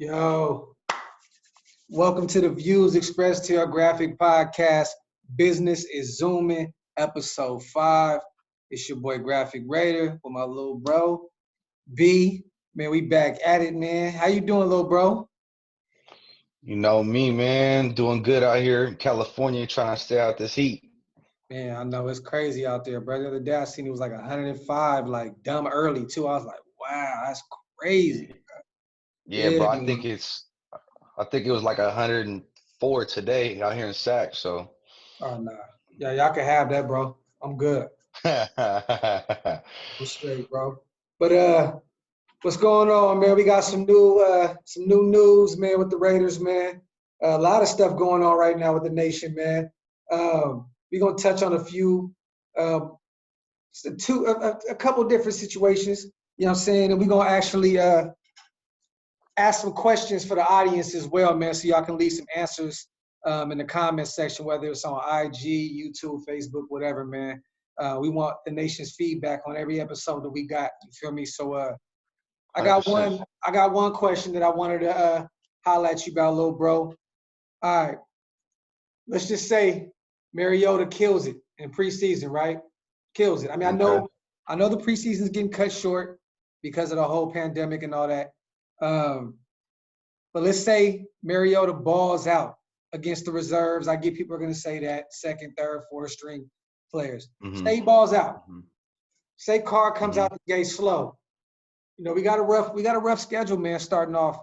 Yo, welcome to the views expressed to your Graphk podcast. Business is Zoomin, episode 5. It's your boy Graphk Raider with my little bro B. Man, we back at it, man. How you doing, little bro? You know me, man. Doing good out here in California, trying to stay out this heat. Man, I know it's crazy out there, bro. The other day I seen it was like 105, like dumb early too. I was like, wow, that's crazy. Yeah, Yeah, bro. man. I think it was like 104 today out here in Sac. So, Oh nah. Yeah, y'all can have that, bro. I'm good. I'm straight, bro. But what's going on, man? We got some new news, man, with the Raiders, man. A lot of stuff going on right now with the nation, man. We're gonna touch on a few, a couple different situations. You know what I'm saying? And we're gonna actually ask some questions for the audience as well, man, so y'all can leave some answers in the comment section, whether it's on IG, YouTube, Facebook, whatever, man. We want the nation's feedback on every episode that we got. You feel me? So I got 100%. one question that I wanted to holler at you about, little bro. All right. Let's just say Mariota kills it in preseason, right? Kills it. I mean, Okay. I know the preseason's getting cut short because of the whole pandemic and all that. But let's say Mariota balls out against the reserves. I get people are going to say that second, third, fourth string players. Mm-hmm. Say he balls out. Mm-hmm. Say Carr comes Mm-hmm. out the gate slow. You know, we got a rough schedule, man, starting off.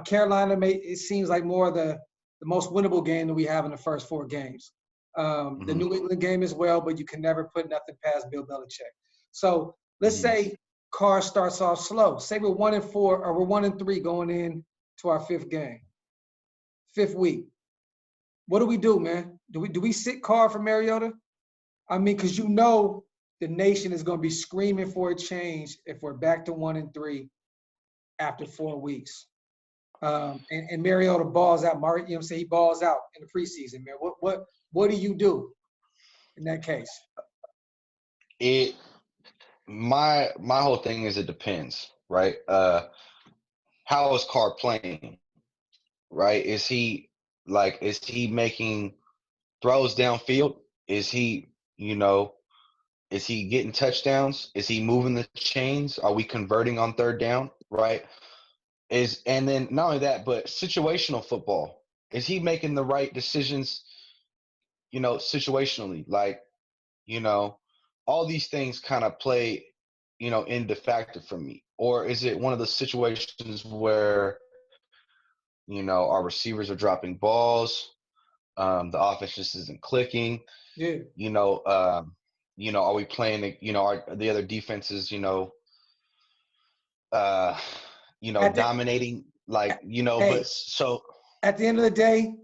Carolina it seems like more of the most winnable game that we have in the first 4 games. The New England game as well, but you can never put nothing past Bill Belichick. So let's say Carr starts off slow. Say we're 1-4 or we're 1-3 going in to our 5th game, 5th week. What do we do, man? Do we sit Carr for Mariota? I mean, because you know the nation is going to be screaming for a change if we're back to 1-3 after 4 weeks. And Mariota balls out. You know what I'm saying? He balls out in the preseason, man. What do you do in that case? My whole thing is it depends, right? How is Carr playing? Right? Is he making throws downfield? Is he, is he getting touchdowns? Is he moving the chains? Are we converting on third down? Right? And then not only that, but situational football. Is he making the right decisions, situationally? Like, all these things kind of play, into factor for me. Or is it one of the situations where, our receivers are dropping balls, the offense just isn't clicking. Yeah. Are we playing, are the other defenses, dominating, Hey, but so at the end of the day,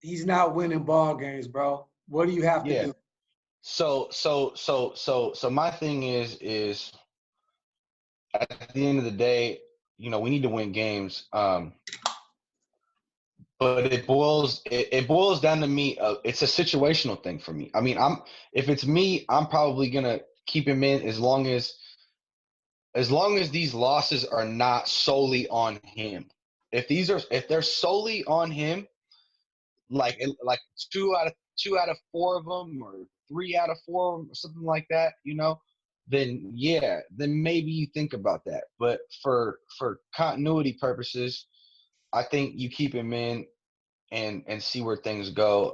he's not winning ball games, bro. What do you have to yeah. do? So my thing is at the end of the day, we need to win games. But it boils down to me. It's a situational thing for me. I mean, if it's me, I'm probably gonna keep him in as long as these losses are not solely on him. If they're solely on him, like two out of 4 of them, or 3 out of 4 of them, or something like that, then yeah, then maybe you think about that. But for continuity purposes, I think you keep him in and see where things go.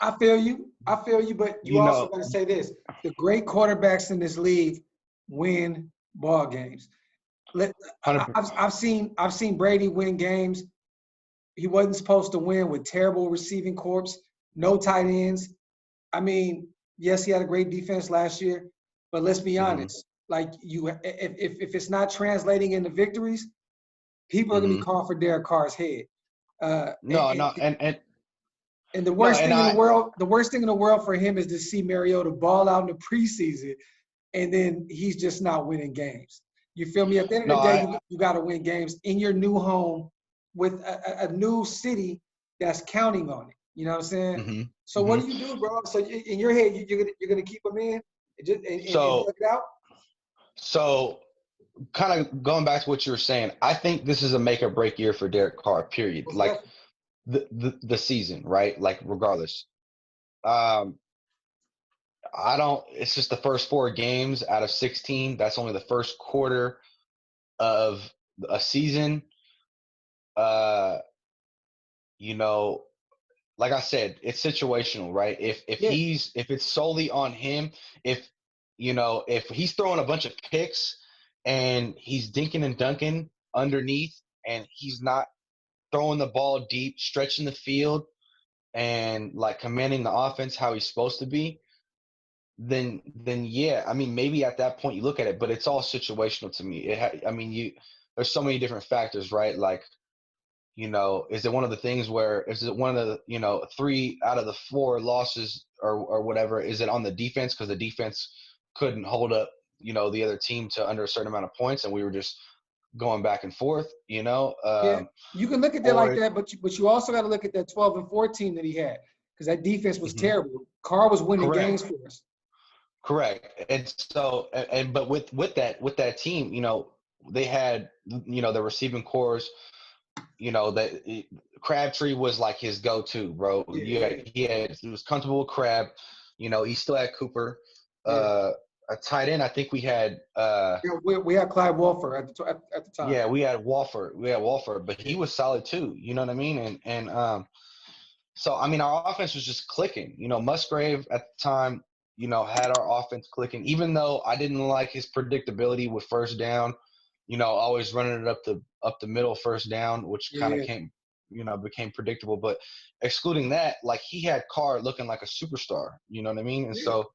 I feel you, but you You also know, got to say this: the great quarterbacks in this league win ball games. 100. I've seen Brady win games he wasn't supposed to win with terrible receiving corps, no tight ends. I mean, yes, he had a great defense last year, but let's be honest. Like if it's not translating into victories, people are gonna be calling for Derek Carr's head. Uh, and, No, and no, and the no, worst thing in the world for him is to see Mariota ball out in the preseason, and then he's just not winning games. You feel me? At the end no, of the day, you got to win games in your new home with a new city that's counting on it. You know what I'm saying? hmm So what do you do, bro? So in your head, you're gonna keep him in and so look it out. so kind of going back to what you were saying, I think this is a make or break year for Derek Carr, period. Most Like definitely. the season, right? Like regardless. Um, I don't, it's just the first 4 games out of 16. That's only the first quarter of a season. Uh, you know, like I said, it's situational, right? Yeah, If it's solely on him, if if he's throwing a bunch of picks and he's dinking and dunking underneath and he's not throwing the ball deep, stretching the field and like commanding the offense how he's supposed to be, then yeah, I mean maybe at that point you look at it, but it's all situational to me. I mean you there's so many different factors, right? Like is it one of the things where is it one of the 3 out of the 4 losses or whatever? Is it on the defense because the defense couldn't hold up the other team to under a certain amount of points and we were just going back and forth, yeah. You can look at that like or that, but you also got to look at that 12-14 that he had because that defense was mhm, terrible. Carr was winning correct, games for us. correct. And so and but with that team, they had the receiving cores. That Crabtree was like his go-to, bro. Yeah, He was comfortable with Crab. He still had Cooper. yeah. A tight end, I think we had. Yeah, we had Clyde Wolfer at the time. Yeah, we had Walford. But Yeah, he was solid too. You know what I mean? And so I mean, our offense was just clicking. Musgrave at the time, had our offense clicking. Even though I didn't like his predictability with first down, always running it up the middle first down, which kind of yeah. became predictable. But excluding that, like he had Carr looking like a superstar. You know what I mean? And Yeah. so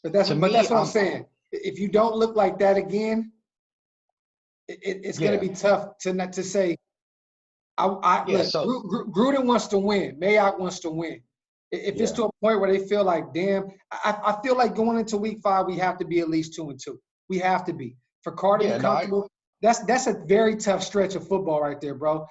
to But me, that's what I'm saying. If you don't look like that again, it's going to yeah, be tough to not to say. I yeah. look. So Gruden wants to win. Mayock wants to win. If it's yeah, to a point where they feel like, damn, I feel like going into week 5, we have to be at least 2-2. We have to be for Carr to be yeah, no, comfortable. That's a very tough stretch of football right there, bro.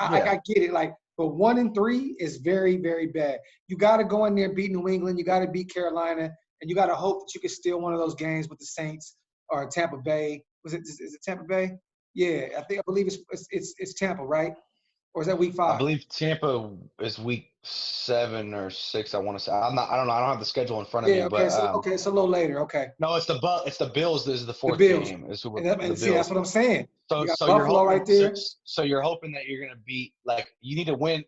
yeah, I get it. Like, but 1-3 is very, very bad. You got to go in there and beat New England. You got to beat Carolina, and you got to hope that you can steal one of those games with the Saints or Tampa Bay. Is it Tampa Bay? Yeah, I believe it's Tampa, right? Or is that week I 5? believe Tampa is week 7 or 6. I want to say. I don't know. I don't have the schedule in front of me, Yeah, but okay, it's a little later. Okay. no, it's the Bills. This is the The fourth Bills. game. Is who the And see, that's Bills. what I'm saying. So You got so you're Buffalo hoping right there. so you're hoping that you're gonna beat like you need to win.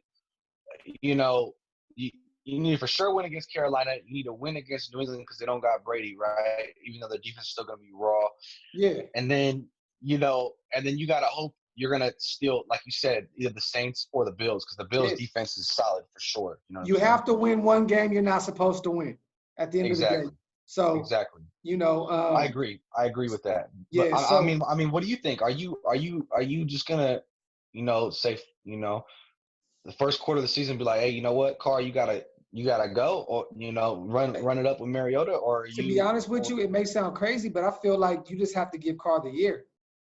You know you you need to for sure win against Carolina. You need to win against New England because they don't got Brady, right? Even though the defense is still gonna be raw. Yeah. And then you gotta hope you're gonna steal, like you said, either the Saints or the Bills because the Bills Yeah. defense is solid for sure. You know what I'm You saying? have to win one game you're not supposed to win at the end of the day. Exactly. So, Exactly. you know, I um, agree. I agree with that. But yeah, I mean, what do you think? Are you just gonna, say, the first quarter of the season, be like, hey, you know what, Carr, you gotta go, or run it up with Mariota, or are to be you? honest with Or, you, it may sound crazy, but I feel like you just have to give Carr the year.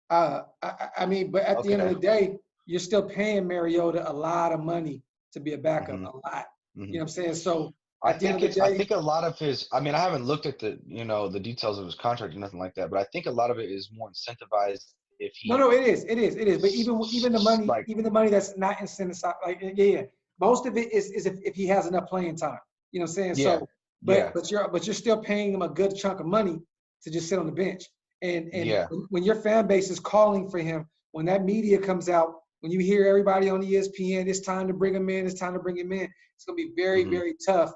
I mean, but at the end of okay. the day, you're still paying Mariota a lot of money to be a backup, hmm a lot. hmm You know what I'm saying? So I at the end of think the I day, think a lot of his. I mean, I haven't looked at the details of his contract or nothing like that, but I think a lot of it is more incentivized if he no, it is. But like even the money that's not incentivized, like yeah. Most of it is if he has enough playing time. You know what I'm saying? yeah, So, yeah, but you're still paying him a good chunk of money to just sit on the bench. And yeah, when your fan base is calling for him, when that media comes out, when you hear everybody on ESPN, it's time to bring him in. It's time to bring him in. It's gonna be very, hmm very tough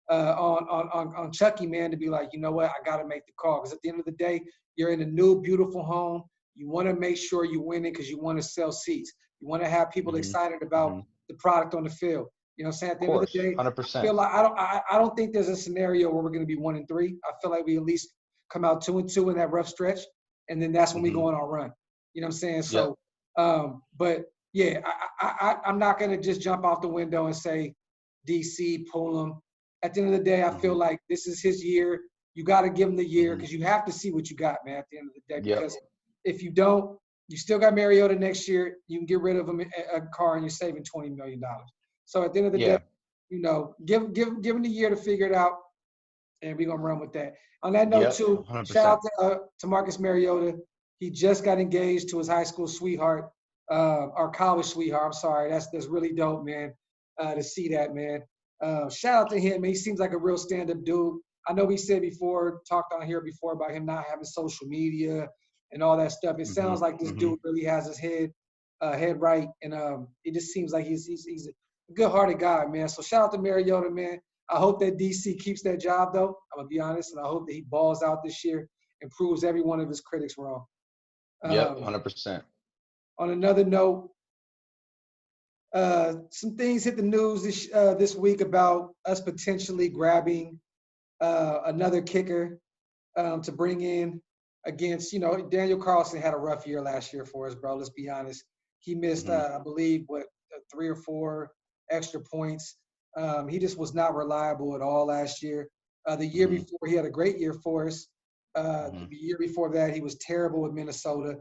on Chucky, man, to be like, you know what, I got to make the call because at the end of the day, you're in a new, beautiful home. You want to make sure you win it because you want to sell seats. You want to have people hmm excited about hmm the product on the field. You know what I'm saying? At of the end of the course, day, hundred I feel percent. like I don't think there's a scenario where we're going to be 1-3. I feel like we at least come out 2-2 in that rough stretch, and then that's when we hmm go on our run. You know what I'm saying? Yep. So, but yeah, I'm not going to just jump off the window and say DC pull him. At the end of the day, I feel hmm like this is his year. You got to give him the year hmm because you have to see what you got, man. At the end of the day, Yep. because if you don't, you still got Mariota next year. You can get rid of him a car, and you're saving $20 million. So at the end of the day, Yeah. give him the year to figure it out, and we're gonna run with that. On that note, Yep. too, shout 100%. out to Marcus Mariota. He just got engaged to his high school sweetheart, or college sweetheart. I'm sorry. That's really dope, man. To see that, man. Shout out to him. Man. He seems like a real stand-up dude. I know we said before, talked on here before about him not having social media and all that stuff. It sounds like this dude really has his head right, and it just seems like he's a good-hearted guy, man. So shout out to Mariota, man. I hope that DC keeps that job, though. I'm gonna be honest, and I hope that he balls out this year and proves every one of his critics wrong. Yep, 100%. On another note, some things hit the news this week about us potentially grabbing another kicker to bring in against, Daniel Carlson had a rough year last year for us, bro. Let's be honest. He missed, I believe, 3 or 4 extra points. He just was not reliable at all last year. The year before, he had a great year for us. The year before that, he was terrible with Minnesota.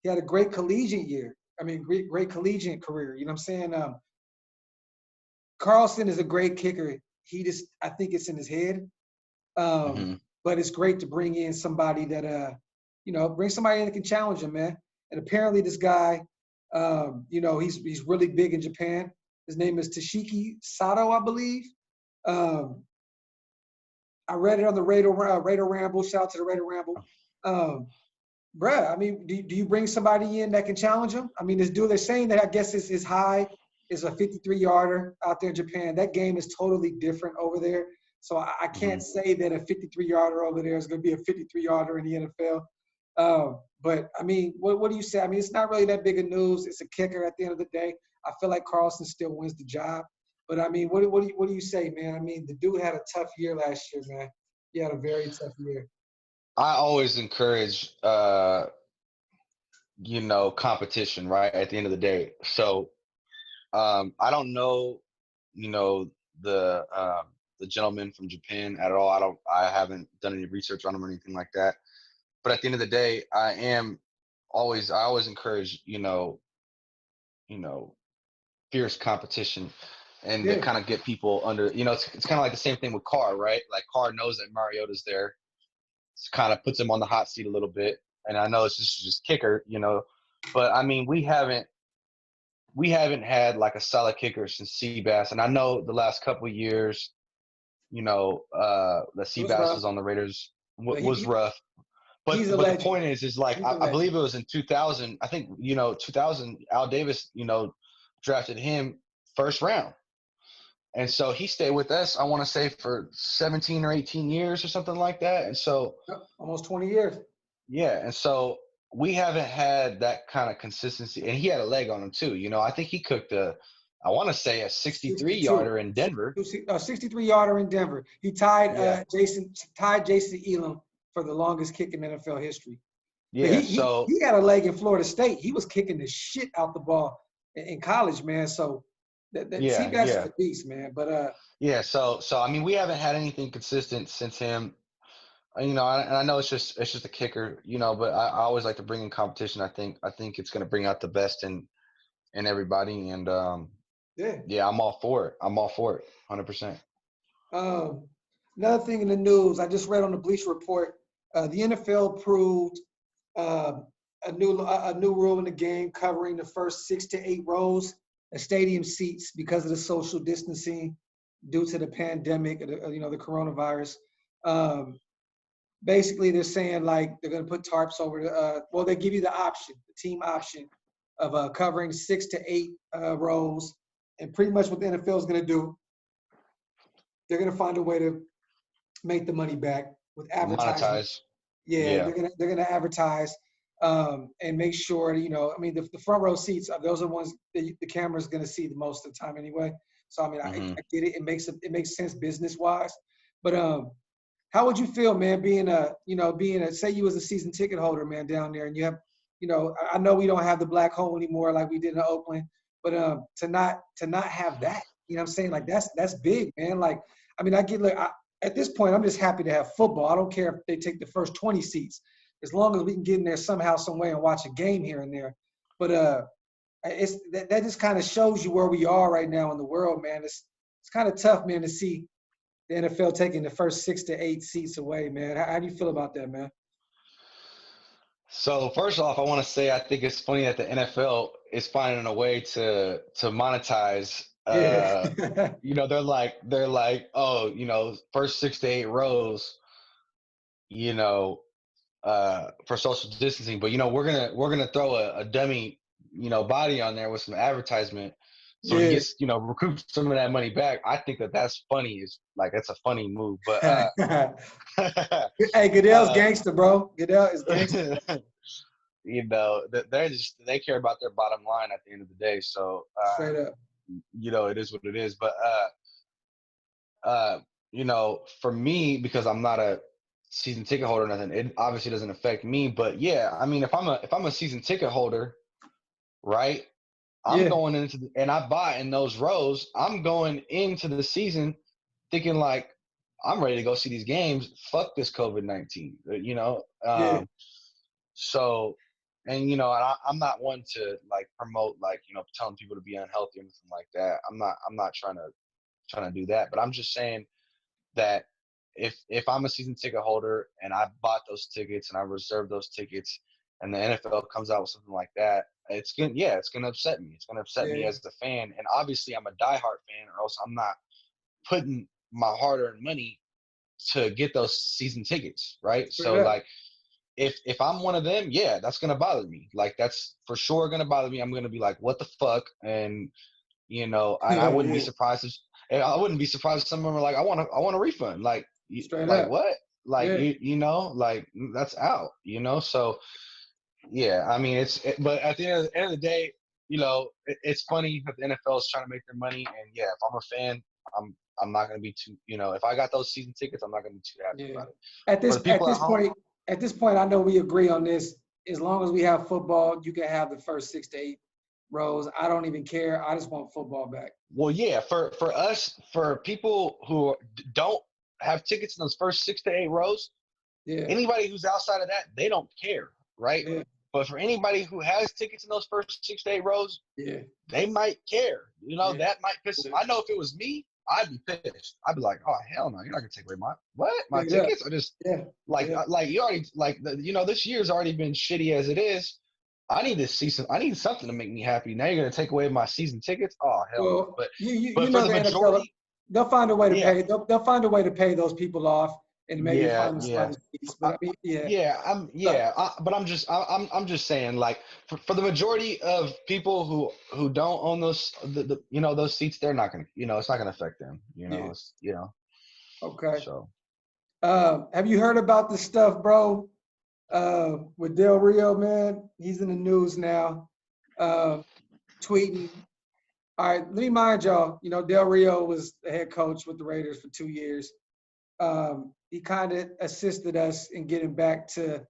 He had a great collegiate year. I mean, great collegiate career. You know what I'm saying? Carlson is a great kicker. I think it's in his head. But it's great to bring in somebody that, bring somebody in that can challenge him, man. And apparently this guy, he's really big in Japan. His name is Tashiki Sato, I believe. I read it on the Radar Ramble. Shout out to the Radar Ramble. Bruh, I mean, do you bring somebody in that can challenge him? I mean, this dude, they're saying that I guess his high is a 53-yarder out there in Japan. That game is totally different over there. So I can't say that a 53-yarder over there is going to be a 53-yarder in the NFL. But, I mean, what do you say? I mean, it's not really that big of news. It's a kicker at the end of the day. I feel like Carlson still wins the job. But, I mean, what do you say, man? I mean, the dude had a tough year last year, man. He had a very tough year. I always encourage, competition, right? At the end of the day. So I don't know, the gentleman from Japan at all. I haven't done any research on him or anything like that. But at the end of the day, I always encourage, fierce competition and to kind of get people under, it's kind of like the same thing with Carr, right? Like Carr knows that Mariota's there. It kind of puts him on the hot seat a little bit. And I know it's just kicker, but I mean, we haven't had like a solid kicker since Seabass. And I know the last couple of years, the Seabass was on the Raiders was rough. But the point is like, I believe it was in 2000. I think, 2000, Al Davis, drafted him first round. And so he stayed with us, I want to say, for 17 or 18 years or something like that. And so almost 20 years. Yeah. And so we haven't had that kind of consistency. And he had a leg on him too. I think he cooked I want to say a 63-yarder in Denver. A 63-yarder in Denver. He tied Jason Elam for the longest kick in NFL history. Yeah, he had a leg in Florida State. He was kicking the shit out the ball in college, man. So Seabass is a beast, man. But so I mean, we haven't had anything consistent since him. And I know it's just a kicker, but I always like to bring in competition. I think it's going to bring out the best in everybody, and I'm all for it. 100%. Another thing in the news, I just read on the Bleacher Report, the NFL approved a new rule in the game covering the first 6 to 8 rows of stadium seats because of the social distancing due to the pandemic, the coronavirus. Basically, they're saying like they're going to put tarps over they give you the team option of covering 6 to 8 rows. And pretty much what the NFL is going to do, they're going to find a way to make the money back with advertising. Monetize. Yeah, they're gonna advertise and make sure, I mean, the front row seats, those are the ones that the camera's gonna see the most of the time anyway. So I mean, I get it. It makes sense business wise. But how would you feel, man, being say you was a season ticket holder, man, down there, and you have, I know we don't have the black hole anymore like we did in Oakland, but to not have that, you know what I'm saying? Like that's big, man. Like, I mean, at this point, I'm just happy to have football. I don't care if they take the first 20 seats, as long as we can get in there somehow, some way, and watch a game here and there. But that just kind of shows you where we are right now in the world, man. It's kind of tough, man, to see the NFL taking the first 6 to 8 seats away, man. How do you feel about that, man? So first off, I want to say I think it's funny that the NFL is finding a way to monetize. Yeah. They're like, oh, first 6 to 8 rows, you know, for social distancing, but we're gonna throw a dummy, body on there with some advertisement, so he Yeah. gets, recoup some of that money back. I think that's funny. Is like that's a funny move, but Hey, Goodell's uh, gangster, bro. Goodell is gangster. they care about their bottom line at the end of the day. So Straight up. it is what it is. But for me, because I'm not a season ticket holder or nothing, it obviously doesn't affect me. But yeah, I mean, if I'm a season ticket holder, right? I'm Yeah. going and I buy in those rows. I'm going into the season thinking like I'm ready to go see these games. Fuck this COVID-19, Yeah. So, and I'm not one to like promote like telling people to be unhealthy or anything like that. I'm not trying to do that. But I'm just saying that if I'm a season ticket holder and I bought those tickets and I reserved those tickets and the NFL comes out with something like that, it's gonna upset me. It's gonna upset me Yeah. as a fan. And obviously I'm a diehard fan, or else I'm not putting my hard-earned money to get those season tickets, right? Straight So up. like if I'm one of them, yeah, that's gonna bother me. Like that's for sure gonna bother me. I'm gonna be like, what the fuck? And I wouldn't be Yeah. surprised if someone were like, I want a refund. Straight Like up. what? Like Yeah. like that's out. So yeah, I mean but at the end of the day, it's funny that the NFL is trying to make their money, and yeah, if I'm a fan, I'm not gonna be too, if I got those season tickets, I'm not gonna be too happy Yeah. about it. At For this the at people at this home, point, at this point, I know we agree on this. As long as we have football, you can have the first 6 to 8 rows. I don't even care. I just want football back. well, yeah, for us, for people who don't have tickets in those first 6 to 8 rows, Yeah. anybody who's outside of that, they don't care, right? Yeah. But for anybody who has tickets in those first 6 to 8 rows, Yeah. they might care. Yeah. That might piss them. Yeah. I know if it was me, I'd be pissed. I'd be like, oh hell no, you're not gonna take away my Straight up. tickets. I just Yeah. Yeah. like you already this year's already been shitty as it is. I need this season. I need something to make me happy. Now you're gonna take away my season tickets? Oh hell no. Well, you But for know the the NFL, majority, they'll find a way to yeah, pay. They'll find a way to pay those people off and maybe yeah, find them some yeah. other seats. But I mean, yeah. Look, But I'm just saying, like, for the majority of people who don't own those seats, they're not gonna, it's not gonna affect them. yeah. Okay. So Have you heard about the stuff, bro? With Del Rio, man, he's in the news now, tweeting. All right, let me mind y'all. Del Rio was the head coach with the Raiders for 2 years. He kind of assisted us in getting back to,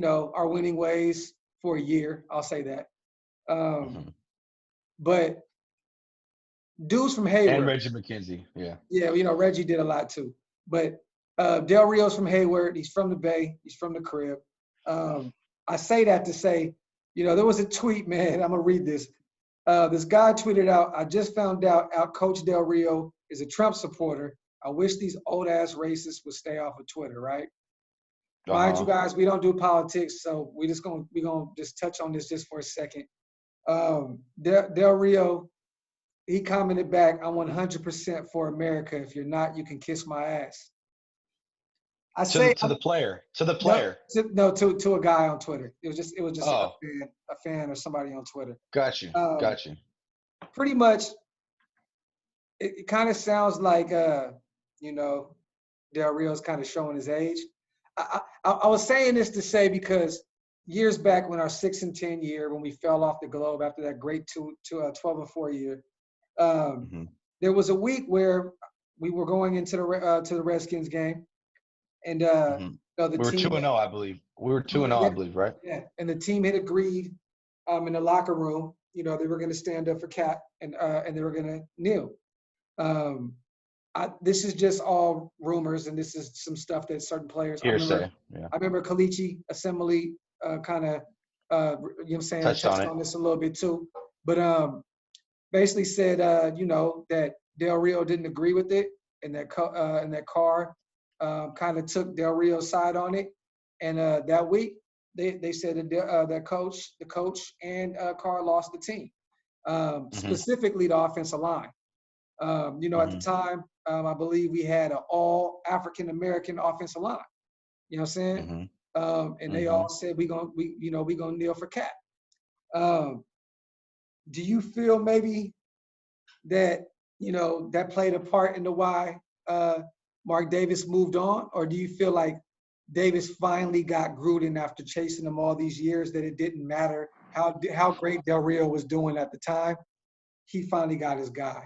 our winning ways for a year. I'll say that. mhm. But dudes from And Hayward, Reggie McKenzie, yeah. yeah, Reggie did a lot too. But Del Rio's from Hayward. He's from the Bay. He's from the crib. I say that to say, there was a tweet, man. I'm gonna read this. This guy tweeted out, "I just found out Coach Del Rio is a Trump supporter. I wish these old ass racists would stay off of Twitter." Right? Mind you, Uh-huh. guys, we don't do politics, so we're gonna just touch on this just for a second. Del Rio, he commented back, "I'm 100% for America. If you're not, you can kiss my ass." I To the say to the player. To the no, player. to a guy on Twitter. It was just Oh, a fan or somebody on Twitter. got you. Um, Got you. Pretty much, it kind of sounds like you know, Del Rio's kind of showing his age. I was saying this to say because years back when our 6-10 year, when we fell off the globe after that great 12-4 year, um, Hmm. there was a week where we were going into the Redskins game, and Hmm. the We were two team, and zero, I believe. We were 2-0, I yeah, believe, right? yeah, and the team had agreed in the locker room, they were going to stand up for Cat and they were going to kneel. Um, this is just all rumors, and this is some stuff that certain players. I remember, Hearsay. Yeah. I remember Kalichi Assembly kind of, saying, Touched on touched it. on this a little bit too, but basically said, that Del Rio didn't agree with it, and that Carr kind of took Del Rio's side on it, and that week they said that the coach and Carr lost the team, specifically the offensive line. At the time, I believe we had an all African American offensive line. You know what I'm saying? And they all said we gonna kneel for Cap. Do you feel maybe that that played a part in the why Mark Davis moved on, or do you feel like Davis finally got Gruden after chasing him all these years, that it didn't matter how great Del Rio was doing at the time? He finally got his guy.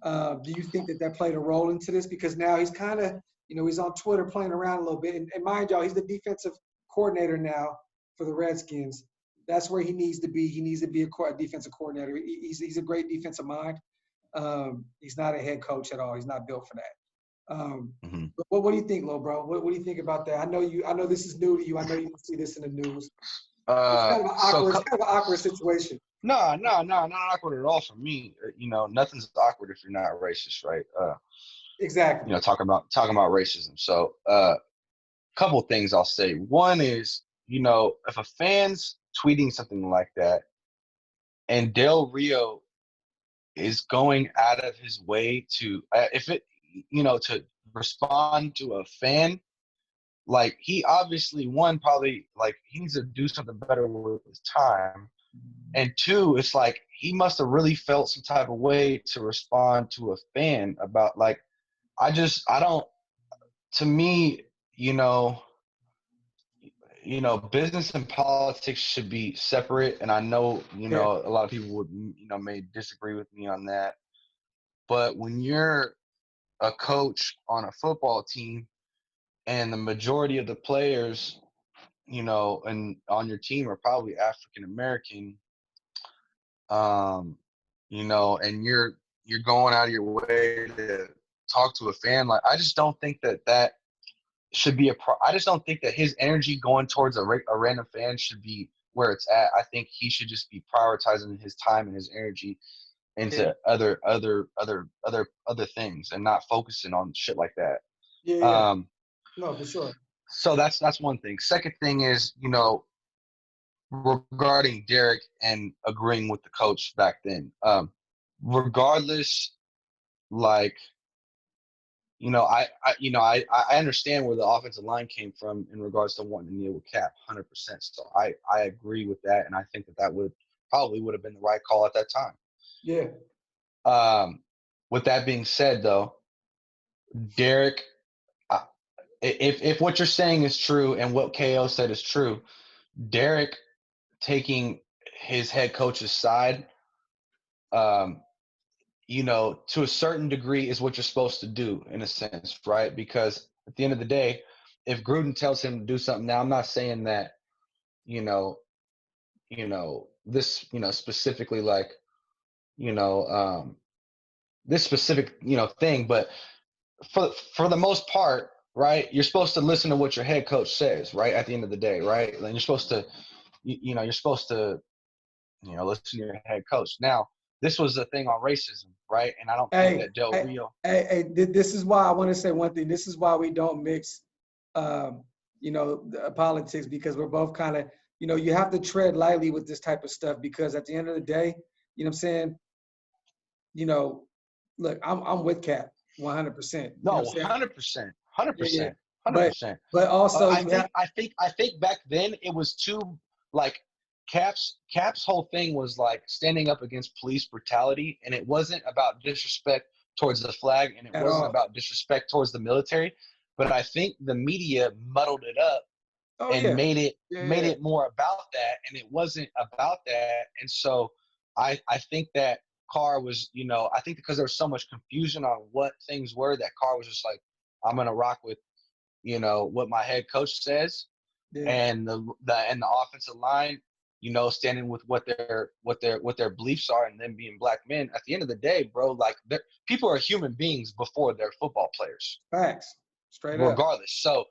Do you think that played a role into this? Because now he's kind of, he's on Twitter playing around a little bit. And mind y'all, he's the defensive coordinator now for the Redskins. That's where he needs to be. He needs to be a defensive coordinator. He's a great defensive mind. He's not a head coach at all. He's not built for that. But what do you think, Lo, bro? What do you think about that? I know this is new to you. I know you didn't see this in the news. It's kind of an awkward situation. No, not awkward at all for me. Nothing's awkward if you're not racist, right? Exactly. Talking about racism. So, couple things I'll say. One is, if a fan's tweeting something like that, and Del Rio is going out of his way to, to respond to a fan, like, he obviously, one, probably, like, he needs to do something better with his time. And two, it's like he must have really felt some type of way to respond to a fan about, like, to me, business and politics should be separate. And I know, a lot of people would, may disagree with me on that. But when you're a coach on a football team and the majority of the players, and on your team are probably African American, and you're going out of your way to talk to a fan, like, I just don't think that should be I just don't think that his energy going towards a random fan should be where it's at. I think he should just be prioritizing his time and his energy into other things and not focusing on shit like that. No, for sure. So that's one thing. Second thing is, regarding Derek and agreeing with the coach back then, regardless, like, I understand where the offensive line came from in regards to wanting to kneel with Cap, 100%. So I agree with that, and I think that would have been the right call at that time. Yeah. With that being said, though, Derek, if what you're saying is true and what KO said is true, Derek taking his head coach's side, to a certain degree is what you're supposed to do, in a sense, right? Because at the end of the day, if Gruden tells him to do something, now I'm not saying that, this, specifically, like, this specific, thing, but for the most part, right, you're supposed to listen to what your head coach says, right? At the end of the day, right? And you're supposed to, listen to your head coach. Now, this was a thing on racism, right? And I don't think that Del Rio. This is why I want to say one thing. This is why we don't mix, politics, because we're both kind of, you have to tread lightly with this type of stuff, because at the end of the day, you know what I'm saying? Look, I'm with Cap 100%. No, 100%, 100%, 100%. But also, I think back then it was too, like, Cap's whole thing was like standing up against police brutality, and it wasn't about disrespect towards the flag, and it wasn't about disrespect towards the military. But I think the media muddled it up and made it more about that, and it wasn't about that. And so I think that Carr was, I think because there was so much confusion on what things were, that Carr was just like, I'm gonna rock with, what my head coach says, and the offensive line, standing with what their beliefs are, and them being black men. At the end of the day, bro, like, people are human beings before they're football players. Facts, straight up. Regardless, so,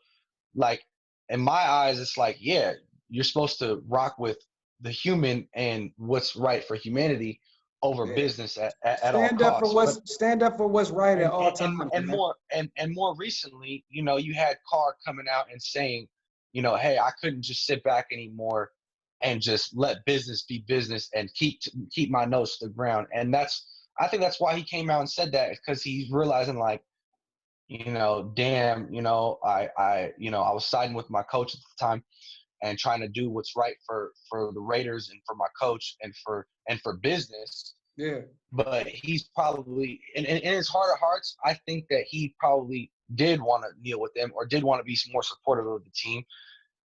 like, in my eyes, it's like, yeah, you're supposed to rock with the human and what's right for humanity over business at all costs. Stand up for what's right at all times. And more recently, you had Carr coming out and saying, hey, I couldn't just sit back anymore and just let business be business and keep my nose to the ground. And I think that's why he came out and said that, because he's realizing, like, damn, I was siding with my coach at the time and trying to do what's right for the Raiders and for my coach and for business. Yeah. But he's probably in his heart of hearts, I think that he probably did want to kneel with them or did want to be more supportive of the team,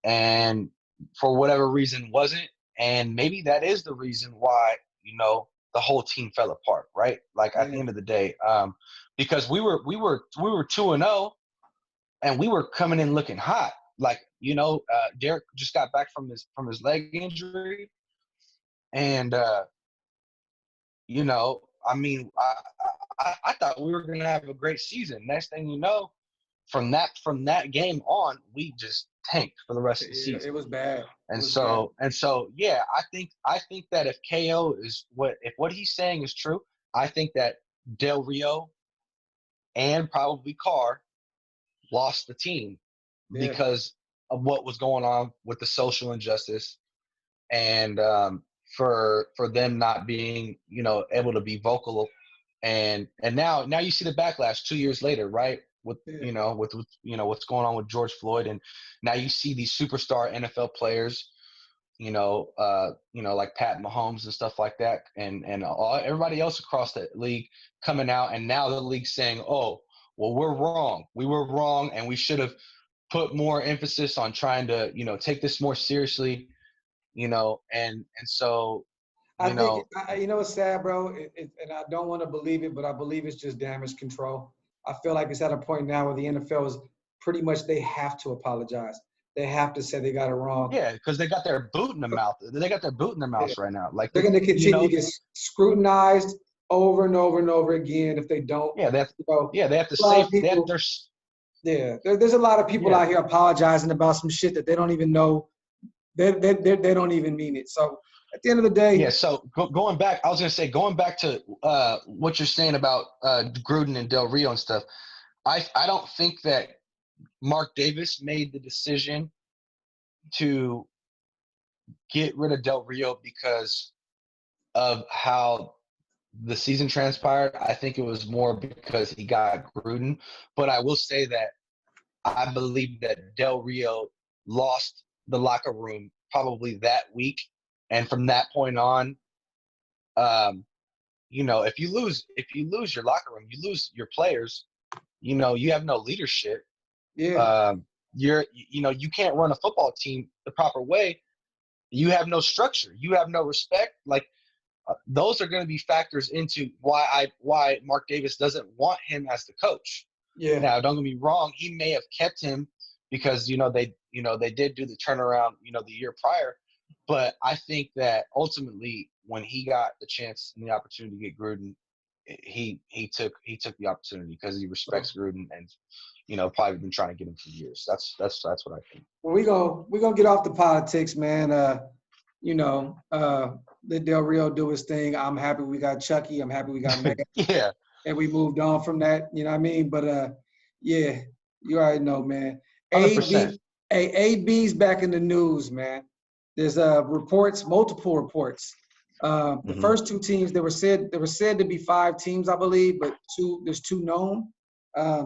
and for whatever reason wasn't. And maybe that is the reason why, the whole team fell apart, right? Like, at the end of the day, because we were 2-0 and we were coming in looking hot. Like, Derek just got back from his leg injury, and I mean, I thought we were gonna have a great season. Next thing you know, from that game on, we just tanked for the rest of the season. It was bad. And so, yeah, I think that if KO is what he's saying is true, I think that Del Rio and probably Carr lost the team because of what was going on with the social injustice, and for them not being, able to be vocal. And now you see the backlash 2 years later, right? With what's going on with George Floyd, and now you see these superstar NFL players, like Pat Mahomes and stuff like that, and everybody else across the league coming out, and now the league's saying, oh, well, we were wrong, and we should have put more emphasis on trying to, take this more seriously, and so, I think, it's sad, bro, and I don't want to believe it, but I believe it's just damage control. I feel like it's at a point now where the NFL is pretty much, they have to apologize. They have to say they got it wrong. Yeah, because they got their boot in their mouth. They got their boot in their mouth right now. Like, they're going to continue to get scrutinized over and over and over again if they don't. Yeah, they have to there's a lot of people out here apologizing about some shit that they don't even know. They don't even mean it. So at the end of the day. Yeah, so going back to what you're saying about Gruden and Del Rio and stuff, I don't think that Mark Davis made the decision to get rid of Del Rio because of how the season transpired. I think it was more because he got Gruden. But I will say that I believe that Del Rio lost the locker room probably that week. And from that point on, if you lose your locker room, you lose your players, you have no leadership. Yeah. You can't run a football team the proper way. You have no structure. You have no respect. Like, those are going to be factors into why Mark Davis doesn't want him as the coach. Yeah. Now, don't get me wrong. He may have kept him because, they did do the turnaround, the year prior. But I think that ultimately, when he got the chance and the opportunity to get Gruden, he took the opportunity because he respects Gruden and, probably been trying to get him for years. That's what I think. Well, we're gonna get off the politics, man. Let Del Rio do his thing. I'm happy we got Chucky. I'm happy we got Mega. Yeah. And we moved on from that. You know what I mean? But yeah, you already know, man. 100%. AB's back in the news, man. There's multiple reports. The first two teams, there were said to be 5 teams, I believe, but there's 2 known.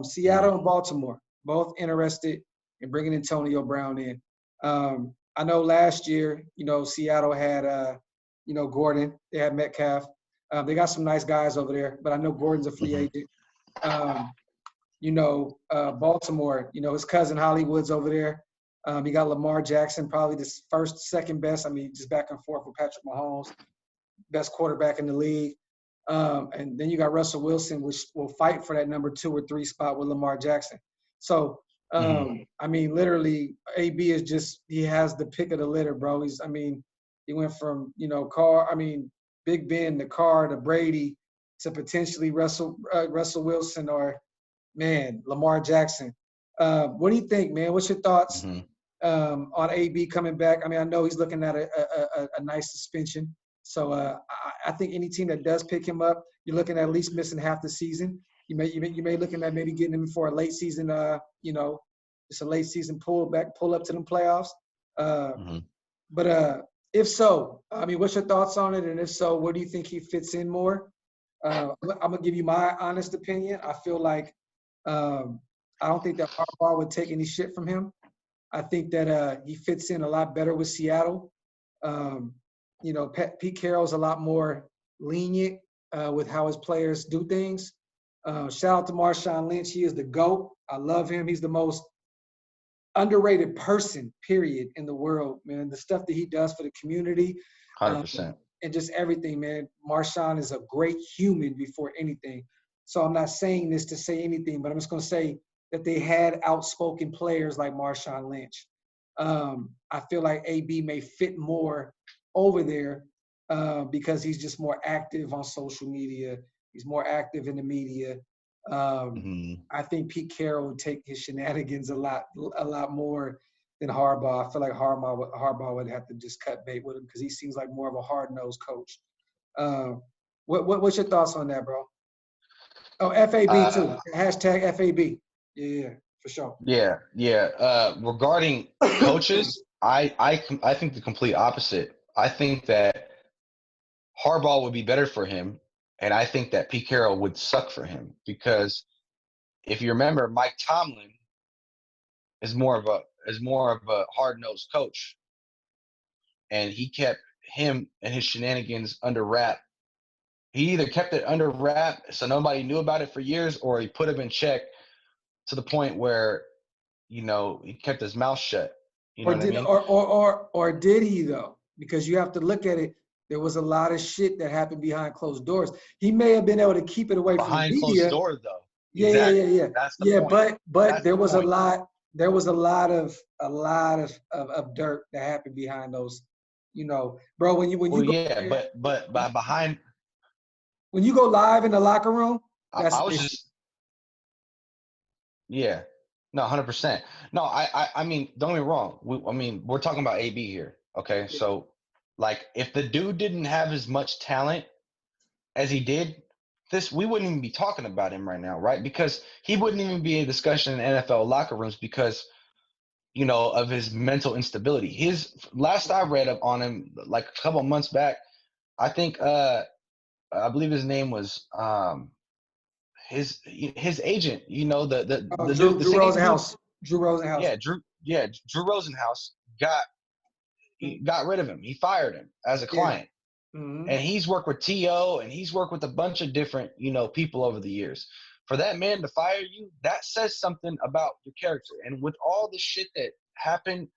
Seattle and Baltimore, both interested in bringing Antonio Brown in. I know last year, Seattle had, Gordon. They had Metcalf. They got some nice guys over there, but I know Gordon's a free agent. Baltimore, his cousin Hollywood's over there. You got Lamar Jackson, probably the second best. I mean, just back and forth with Patrick Mahomes, best quarterback in the league. And then you got Russell Wilson, which will fight for that number 2 or 3 spot with Lamar Jackson. So, I mean, literally, AB is just, he has the pick of the litter, bro. He went from, Big Ben to Carr to Brady to potentially Russell Wilson or, man, Lamar Jackson. What do you think, man? What's your thoughts on AB coming back? I mean, I know he's looking at a nice suspension. So I think any team that does pick him up, you're looking at least missing half the season. You may looking at maybe getting him for a late season, It's a late season pull up to them playoffs. Mm-hmm. But if so, I mean, what's your thoughts on it? And if so, where do you think he fits in more? I'm gonna give you my honest opinion. I feel like I don't think that Harbaugh would take any shit from him. I think that he fits in a lot better with Seattle. Um, Pete Carroll's a lot more lenient with how his players do things. Shout out to Marshawn Lynch. He is the GOAT. I love him. He's the most underrated person, period, in the world, man. The stuff that he does for the community, 100%. and just everything, man. Marshawn is a great human before anything. So I'm not saying this to say anything, but I'm just going to say that they had outspoken players like Marshawn Lynch. I feel like AB may fit more over there because he's just more active on social media. He's more active in the media. I think Pete Carroll would take his shenanigans a lot more than Harbaugh. I feel like Harbaugh would have to just cut bait with him because he seems like more of a hard-nosed coach. What's your thoughts on that, bro? Oh, FAB too. Hashtag FAB. Yeah, for sure. Yeah. Regarding coaches, I think the complete opposite. I think that Harbaugh would be better for him, and I think that Pete Carroll would suck for him because if you remember, Mike Tomlin is more of a hard-nosed coach, and he kept him and his shenanigans under wrap. He either kept it under wrap so nobody knew about it for years, or he put him in check to the point where, he kept his mouth shut. You know what I mean? Or did he though? Because you have to look at it. There was a lot of shit that happened behind closed doors. He may have been able to keep it away from the media. Behind closed doors, though. Yeah, exactly. yeah. That's the point. But there was a lot. There was a lot of dirt that happened behind those. Bro. When you go, but behind. When you go live in the locker room, that's I was just. Yeah. No, 100%. No, I mean, don't get me wrong. We're talking about AB here. Okay, yeah. So, like, if the dude didn't have as much talent as he did, we wouldn't even be talking about him right now, right? Because he wouldn't even be a discussion in NFL locker rooms because, of his mental instability. His last I read up on him, like a couple of months back, I think I believe his name was his agent. The Drew singing Rosenhaus. dude, Drew Rosenhaus. Drew Rosenhaus got rid of him. He fired him as a client. Mm-hmm. And he's worked with T.O. and he's worked with a bunch of different, people over the years. For that man to fire you, that says something about your character. And with all the shit that happened,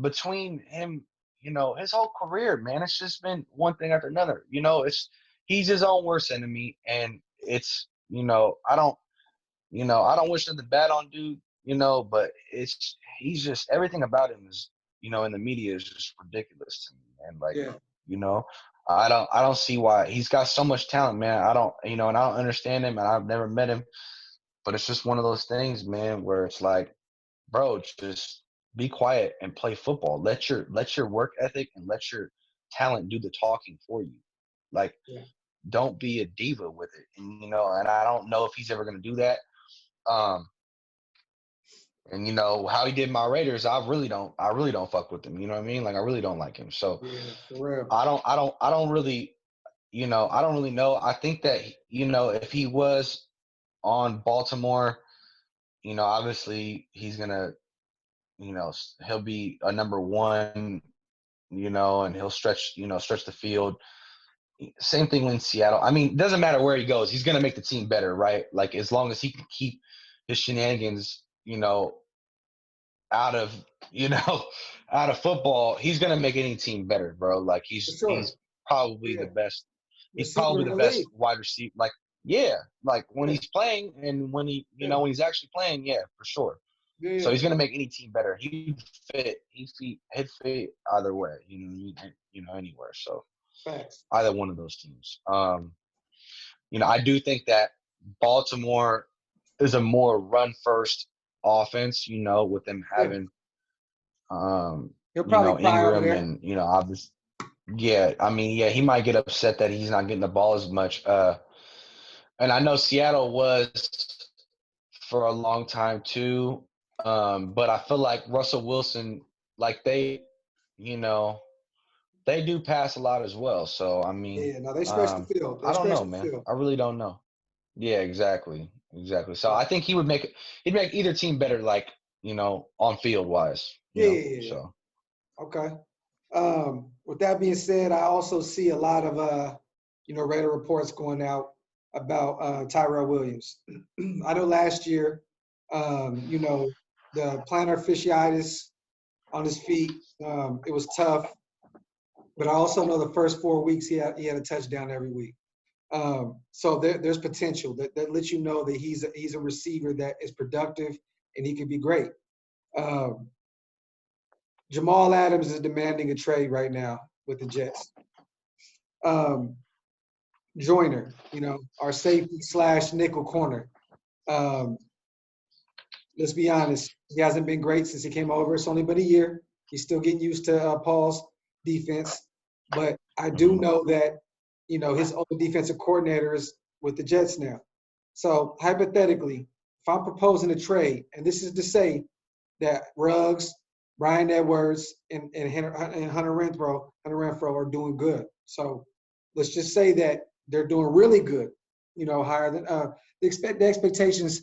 between him, his whole career, man, it's just been one thing after another. He's his own worst enemy. And it's, I don't wish nothing bad on dude, but he's just everything about him is, in the media is just ridiculous to me, man. Like, I don't see why he's got so much talent, man. I don't, and I don't understand him and I've never met him, but it's just one of those things, man, where it's like, bro, just be quiet and play football. Let your work ethic and let your talent do the talking for you. Like, don't be a diva with it. And, and I don't know if he's ever going to do that. And how he did my Raiders, I really don't fuck with him. You know what I mean? Like, I really don't like him. So for real. I don't really, I don't really know. I think that, if he was on Baltimore, obviously he's gonna, he'll be a number one, and he'll stretch the field. Same thing in Seattle. I mean, it doesn't matter where he goes. He's going to make the team better, right? Like, as long as he can keep his shenanigans, out of, out of football, he's going to make any team better, bro. Like, he's probably the best. He's probably the best wide receiver. Like, like when he's playing and when he, when he's actually playing, for sure. Yeah. So he's going to make any team better. He'd fit either way, anywhere. So. Facts. Either one of those teams. I do think that Baltimore is a more run first offense, with them having He'll probably Ingram and obviously he might get upset that he's not getting the ball as much. And I know Seattle was for a long time too. But I feel like Russell Wilson, like you know, they do pass a lot as well. So I mean, Yeah, no, they stretch the field. They I don't stretch know, the man. field. I really don't know. Yeah, exactly. So Yeah, I think he'd make either team better, like, on field wise, yeah, yeah, yeah. So Okay. With that being said, I also see a lot of Raider reports going out about Tyrell Williams. I know last year, the plantar fasciitis on his feet, it was tough. But I also know the first 4 weeks he had a touchdown every week. So there's potential that lets you know that he's a receiver that is productive and he could be great. Um, Jamal Adams is demanding a trade right now with the Jets. Joyner, our safety / nickel corner. Um, let's be honest, he hasn't been great since he came over. It's only been a year. He's still getting used to Paul's defense. But I do know that, his old defensive coordinator is with the Jets now. So hypothetically, if I'm proposing a trade, and this is to say that Ruggs, Brian Edwards, and Hunter Renfro are doing good. So let's just say that they're doing really good, higher than the expectations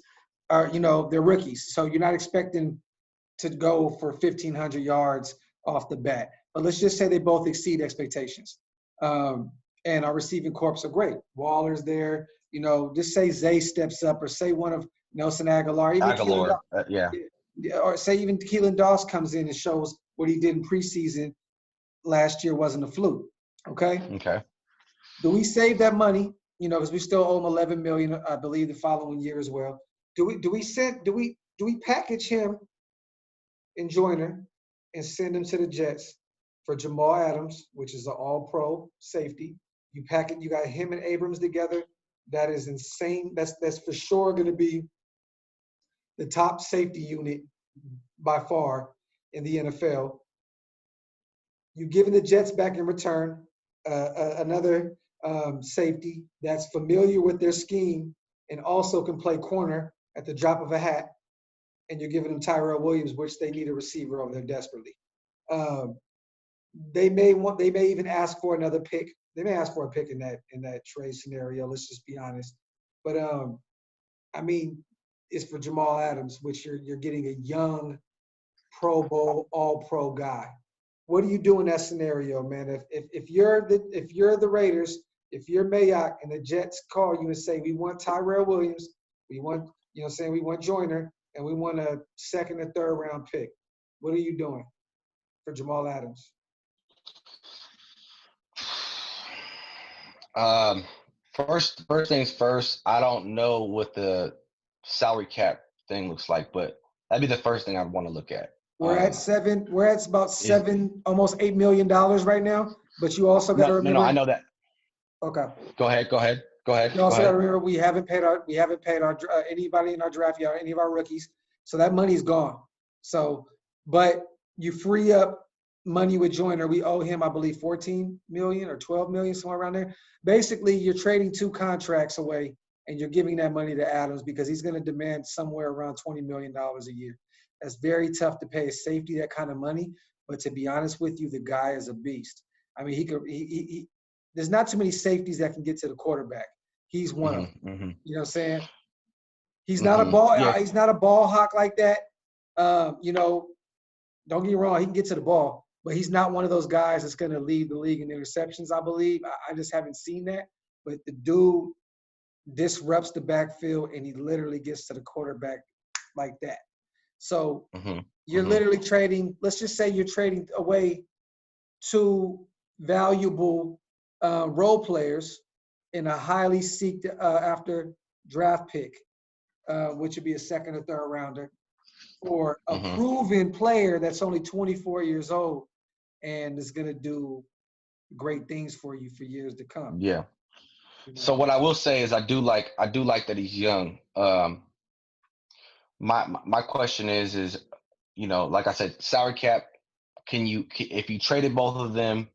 are, they're rookies. So you're not expecting to go for 1,500 yards off the bat. But let's just say they both exceed expectations. And our receiving corps are great. Waller's there. Just say Zay steps up, or say one of Nelson Aguilar, even Keelan Aguilar, yeah. or say even Keelan Doss comes in and shows what he did in preseason last year wasn't a fluke. Okay. Okay. Do we save that money? Because we still owe him $11 million, I believe, the following year as well. Do we package him and Joyner and send him to the Jets for Jamal Adams, which is an all-pro safety? You pack it. You got him and Abrams together. That is insane. That's for sure going to be the top safety unit by far in the NFL. You've given the Jets back in return another safety that's familiar with their scheme and also can play corner at the drop of a hat. And you're giving them Tyrell Williams, which they need a receiver over there desperately. They may even ask for another pick. They may ask for a pick in that trade scenario. Let's just be honest. But I mean, it's for Jamal Adams, which you're getting a young Pro Bowl, All-Pro guy. What do you do in that scenario, man? If you're the Raiders, if you're Mayock and the Jets call you and say we want Tyrell Williams, we want we want Joyner, and we want a second and third round pick, what are you doing for Jamal Adams? First things first, I don't know what the salary cap thing looks like, but that'd be the first thing I'd want to look at. We're at about almost $8 million right now. But you also got to remember. No, I know that. Okay. Go ahead. You also got to remember we haven't paid our anybody in our draft yet, any of our rookies. So that money's gone. So, but you free up money with Joyner. We owe him, I believe, 14 million or 12 million, somewhere around there. Basically, you're trading 2 contracts away, and you're giving that money to Adams because he's going to demand somewhere around $20 million a year. That's very tough to pay a safety that kind of money. But to be honest with you, the guy is a beast. I mean, he there's not too many safeties that can get to the quarterback. He's one of them. Mm-hmm. You know what I'm saying? He's not a ball. Yeah. He's not a ball hawk like that. Don't get me wrong. He can get to the ball, but he's not one of those guys that's going to lead the league in interceptions. I believe. I just haven't seen that. But the dude disrupts the backfield, and he literally gets to the quarterback like that. So you're literally trading. Let's just say you're trading away 2 valuable role players in a highly sought after draft pick, which would be a second or third rounder, or a proven player that's only 24 years old and is going to do great things for you for years to come. Yeah. So what I will say is I do like that he's young. My question is, like I said, salary cap, if you traded both of them,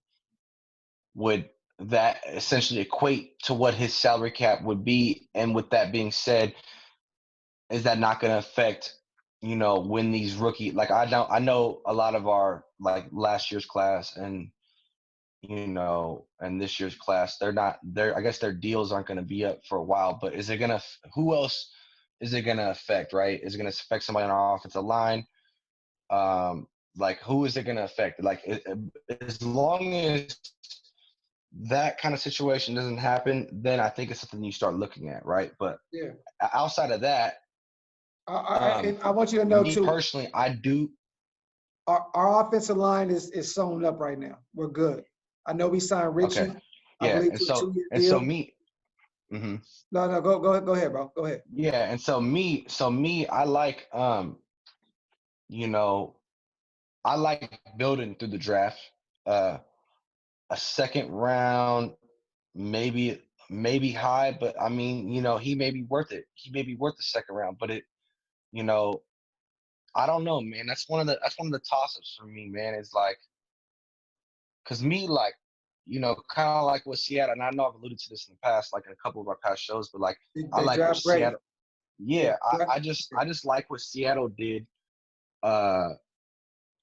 would that essentially equate to what his salary cap would be? And with that being said, is that not going to affect, when these like I know a lot of our like last year's class and and this year's class, I guess their deals aren't going to be up for a while, but who else is it going to affect, right? Is it going to affect somebody on our offensive line? Like who is it going to affect? Like as long as that kind of situation doesn't happen, then I think it's something you start looking at, right? But Yeah. outside of that, And I want you to know me too. personally, I do. Our offensive line is sewn up right now. We're good. I know we signed Okay, Richie, I yeah, believe, and to a so 2-year and so deal. me. Mm-hmm. No, go ahead, bro. Go ahead. Yeah, and so me, I like you know, I like building through the draft. Uh, a second round, maybe high, but I mean, he may be worth it. He may be worth the second round, but you know, I don't know, man. That's one of the toss-ups for me, man. It's like, cause me, like, kind of like with Seattle, and I know I've alluded to this in the past, like in a couple of our past shows, but like I They like what draft ready. Seattle. Yeah. Yeah, I just like what Seattle did. Uh,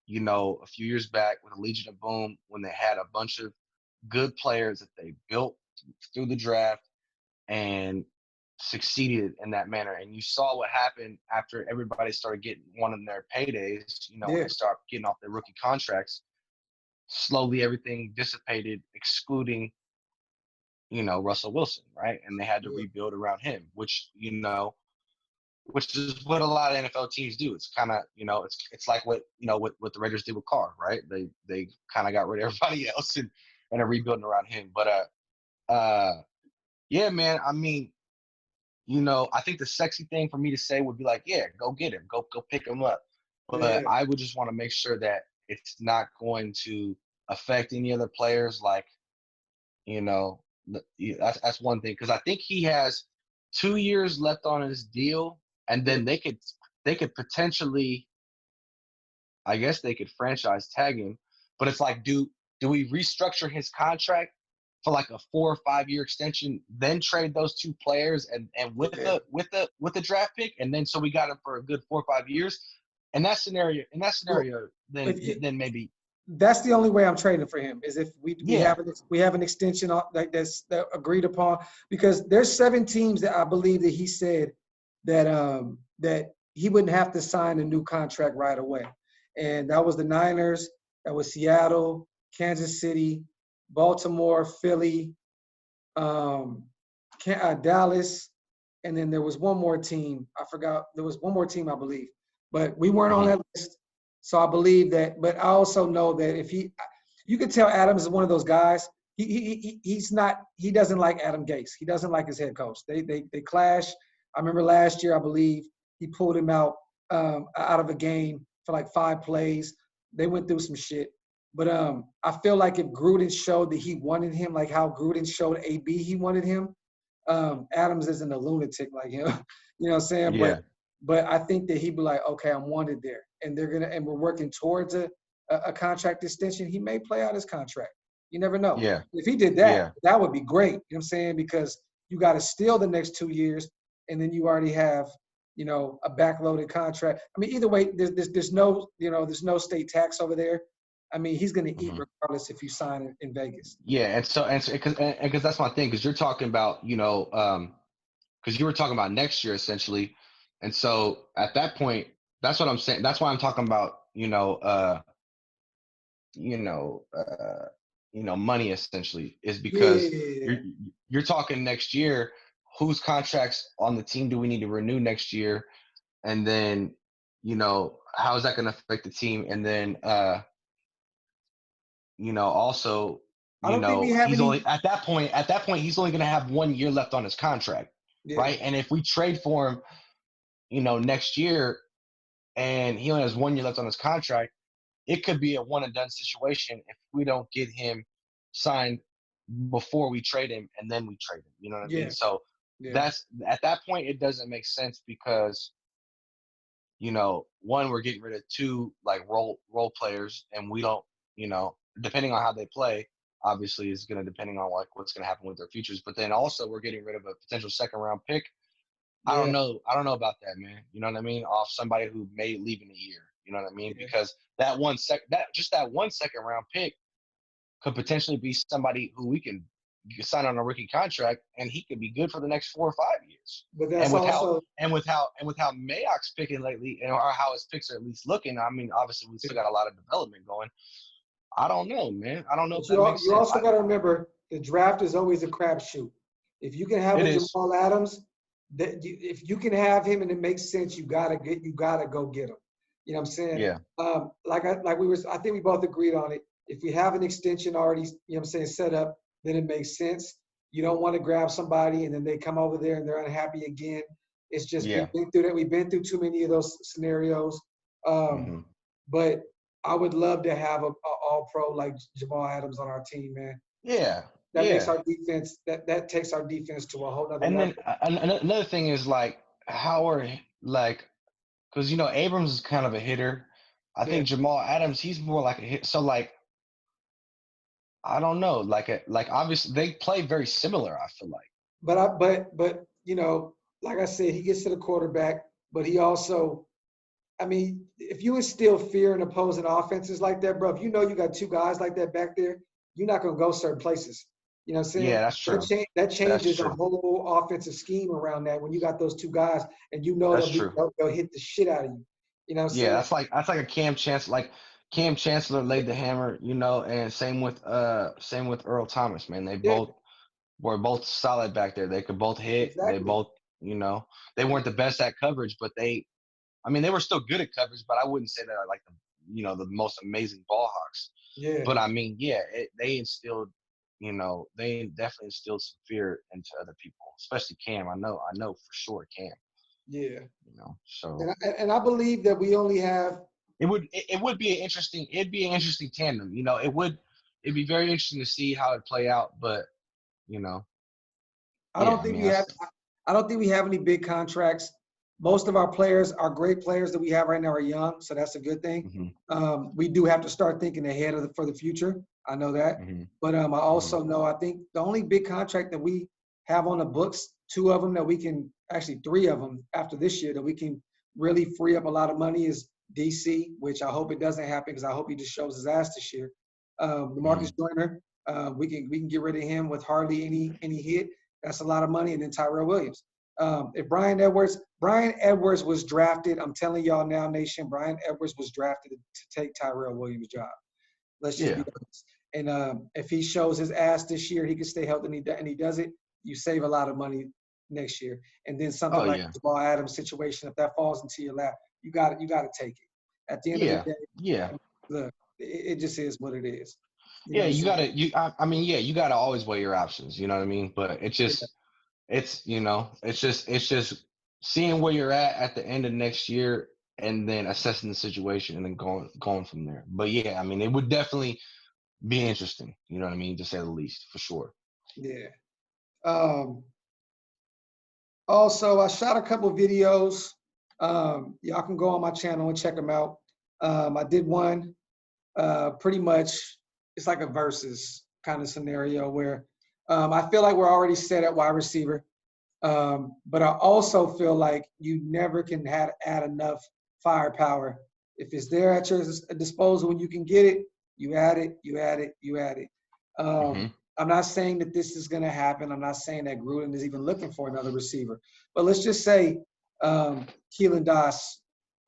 a few years back with the Legion of Boom when they had a bunch of good players that they built through the draft and succeeded in that manner. And you saw what happened after everybody started getting one of their paydays, when Yeah. they start getting off their rookie contracts. Slowly everything dissipated, excluding, Russell Wilson, right? And they had to Yeah. rebuild around him, which is what a lot of NFL teams do. It's kind of, it's like what the Raiders did with Carr, right? They kind of got rid of everybody else and are rebuilding around him. But yeah, man. I mean, I think the sexy thing for me to say would be like, yeah, go get him, go pick him up. But Yeah. I would just want to make sure that it's not going to affect any other players. Like, that's one thing, because I think he has 2 years left on his deal, and Yeah. then they could potentially, I guess they could franchise tag him. But it's like, do we restructure his contract for like a 4 or 5 year extension, then trade those two players and with Yeah. the draft pick, and then so we got him for a good 4 or 5 years. Well, Then if you, maybe. that's the only way I'm trading for him is if Yeah, we have an extension like that agreed upon, because there's 7 teams that I believe that he said that he wouldn't have to sign a new contract right away, and that was the Niners, that was Seattle, Kansas City, Baltimore, Philly, um, Dallas, and then there was one more team. I forgot. There was one more team, I believe, but we weren't on mhm, that list. So I believe that. But I also know that if you could tell Adams is one of those guys. He's not. He doesn't like Adam Gase. He doesn't like his head coach. They clash. I remember last year, I believe he pulled him out of a game for like 5 plays. They went through some shit. But I feel like if Gruden showed that he wanted him, like how Gruden showed AB he wanted him, Adams isn't a lunatic like him. You know what I'm saying? yeah, But I think that he'd be like, okay, I'm wanted there, and we're working towards a contract extension. He may play out his contract. You never know. yeah, If he did that, yeah, that would be great. You know what I'm saying? Because you got to steal the next 2 years, and then you already have, a backloaded contract. I mean, either way, there's no state tax over there. I mean, he's going to eat mhm. regardless if you sign in Vegas. Yeah, and so because that's my thing, because you're talking about, because you were talking about next year essentially, and so at that point, that's what I'm saying. That's why I'm talking about, you know, money essentially, is because Yeah. you're talking next year. Whose contracts on the team do we need to renew next year? And then, how is that going to affect the team? And then, also, I don't think we have he's any. only at that point, he's only going to have 1 year left on his contract, Yeah. right? And if we trade for him, next year, and he only has 1 year left on his contract, it could be a one and done situation if we don't get him signed before we trade him, and then we trade him. You know what I mean? Yeah. So Yeah. that's at that point, it doesn't make sense because, one, we're getting rid of two like role players, and we don't, depending on how they play, obviously is going to depending on like what's going to happen with their futures. But then also we're getting rid of a potential second round pick I don't Yeah, know. I don't know about that, man. You know what I mean? Off somebody who may leave in a year. You know what I mean? yeah. Because that that 1 second round pick could potentially be somebody who we can sign on a rookie contract, and he could be good for the next 4 or 5 years. But And that's with how also Mayock's picking lately, and or how his picks are at least looking, I mean, obviously we still got a lot of development going. I don't know, man. I don't know if but that makes you sense. also got to remember the draft is always a crapshoot. If you can have It a is. Jamal Adams, if you can have him and it makes sense, you gotta go get him. You know what I'm saying? Yeah. I think we both agreed on it. If we have an extension already, you know what I'm saying, set up, then it makes sense. You don't want to grab somebody and then they come over there and they're unhappy again. It's just Yeah. we've been through that. We've been through too many of those scenarios. Hmm. But I would love to have a all pro like Jamal Adams on our team, man. Yeah. That makes Yeah. our defense that takes our defense to a whole nother And then level. another thing is like how are like because Abrams is kind of a hitter. I Yeah. think Jamal Adams he's more like a hit. So like I don't know like obviously they play very similar. I feel like. But like I said, he gets to the quarterback, but he also, I mean, if you instill fear in opposing offenses like that, bro, if you know you got two guys like that back there, you're not gonna go certain places. You know what I'm saying? Yeah, that's true. That That's changes a true. whole offensive scheme around that when you got those two guys and you know That's true. they'll hit the shit out of you. You know what I'm Yeah, saying? that's like a Cam Chancellor. Like Cam Chancellor laid the hammer, and same with Earl Thomas, man. They Yeah, both were both solid back there. They could both hit. They exactly. both, they weren't the best at coverage, but I mean, they were still good at coverage, but I wouldn't say they're like the most amazing ball hawks. Yeah, But I mean, yeah, they instilled, they definitely instilled some fear into other people, especially Cam. I know for sure Cam. yeah. So And I believe that we only have. it would be it'd be an interesting tandem. It'd be very interesting to see how it play out. But you know, I yeah, don't I think mean we have. that's I don't think we have any big contracts. Most of our players, our great players that we have right now, are young, so that's a good thing. hmm We do have to start thinking ahead for the future. I know that, hmm but I hmm also know I think the only big contract that we have on the books, two of them that we can actually three of them after this year that we can really free up a lot of money is DC, which I hope it doesn't happen because I hope he just shows his ass this year. The hmm Marcus Joyner, we can get rid of him with hardly any hit. That's a lot of money, and then Tyrell Williams. If Brian Edwards was drafted, I'm telling y'all now, nation, Brian Edwards was drafted to take Tyrell Williams' job. Let's just be yeah, honest. And if he shows his ass this year, he can stay healthy and he does it, you save a lot of money next year. And then something oh like yeah, the Jamal Adams situation, if that falls into your lap, you got to take it. At the end of the yeah, day, yeah, look, it just is what it is. You know yeah. what I'm You saying? gotta I mean yeah, you gotta always weigh your options. You know what I mean? But Yeah, it's just seeing where you're at the end of next year and then assessing the situation and then going from there. But yeah, I mean it would definitely be interesting. You know what I mean, to say the least, for sure. yeah. Um, Also, I shot a couple videos. Y'all can go on my channel and check them out. I did one pretty much, it's like a versus kind of scenario where I feel like we're already set at wide receiver. But I also feel like you never can add enough firepower. If it's there at your disposal when you can get it, you add it, you add it, you add it. Hmm. I'm not saying that this is going to happen. I'm not saying that Gruden is even looking for another receiver. But let's just say Keelan Doss,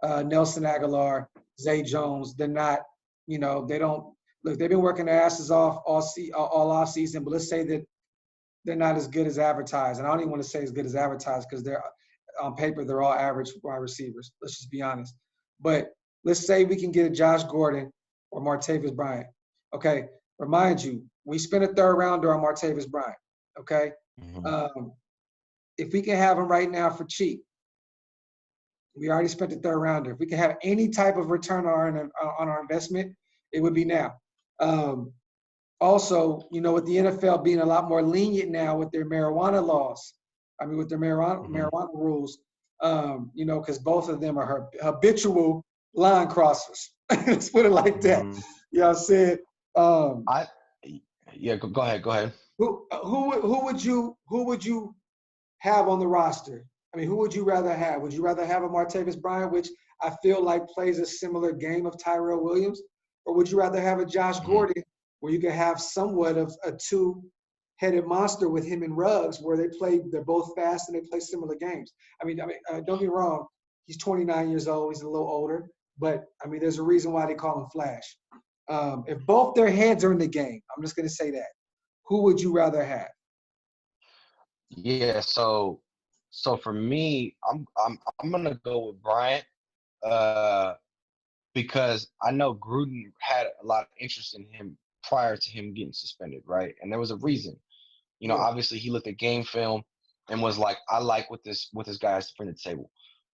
Nelson Aguilar, Zay Jones, they're not, they don't look. They've been working their asses off all off season. But let's say that they're not as good as advertised. And I don't even want to say as good as advertised because they're on paper, they're all average wide receivers. Let's just be honest. But let's say we can get a Josh Gordon or Martavis Bryant. Okay. Remind you, we spent a third rounder on Martavis Bryant. Okay. Hmm. Um, if we can have him right now for cheap, we already spent the third rounder. If we can have any type of return on our investment, it would be now. Um, Also, with the NFL being a lot more lenient now with their marijuana laws, with their Hmm. marijuana rules, because both of them are habitual line crossers. Let's put it like that. Hmm. You know what I'm saying? Um, I Yeah, go ahead, go ahead. who would you have on the roster? I mean, who would you rather have? Would you rather have a Martavis Bryant, which I feel like plays a similar game of Tyrell Williams, or would you rather have a Josh Mhm. Gordon where you can have somewhat of a two-headed monster with him and Ruggs, where they're both fast and they play similar games? Don't get me wrong, he's 29 years old, he's a little older, but I mean, there's a reason why they call him Flash. If both their heads are in the game, I'm just gonna say that. Who would you rather have? Yeah, so for me, I'm gonna go with Bryant, uh, because I know Gruden had a lot of interest in him prior to him getting suspended, right? And there was a reason. Yeah, Obviously he looked at game film and was like, I like what this guy has to bring to the table.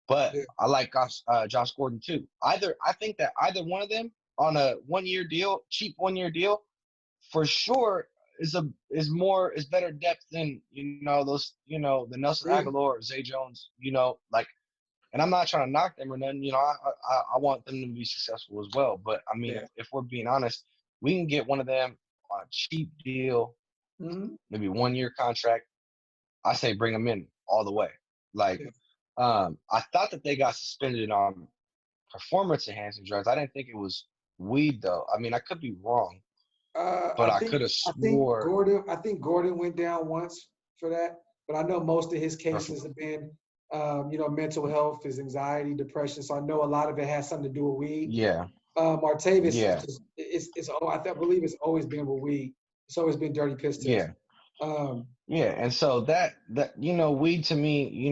But yeah, I like Josh Gordon too. I think that either one of them on a 1 year deal, cheap 1 year deal, for sure is better depth than those the Nelson agree. Aguilar or Zay Jones. Like, and I'm not trying to knock them or nothing. I want them to be successful as well. But I mean, Yeah. if we're being honest, we can get one of them on a cheap deal, Hmm. maybe 1 year contract. I say bring them in all the way. Like, Yeah. I thought that they got suspended on performance enhancing drugs. I didn't think it was weed though. I mean, I could be wrong, but I I think could have I think swore. Gordon I think Gordon went down once for that, but I know most of his cases have been, mental health, his anxiety, depression. So I know a lot of it has something to do with weed. Yeah, Martavis is yeah, just I believe it's always been with weed. It's always been dirty piss test. yeah, Um, yeah. And so that weed to me,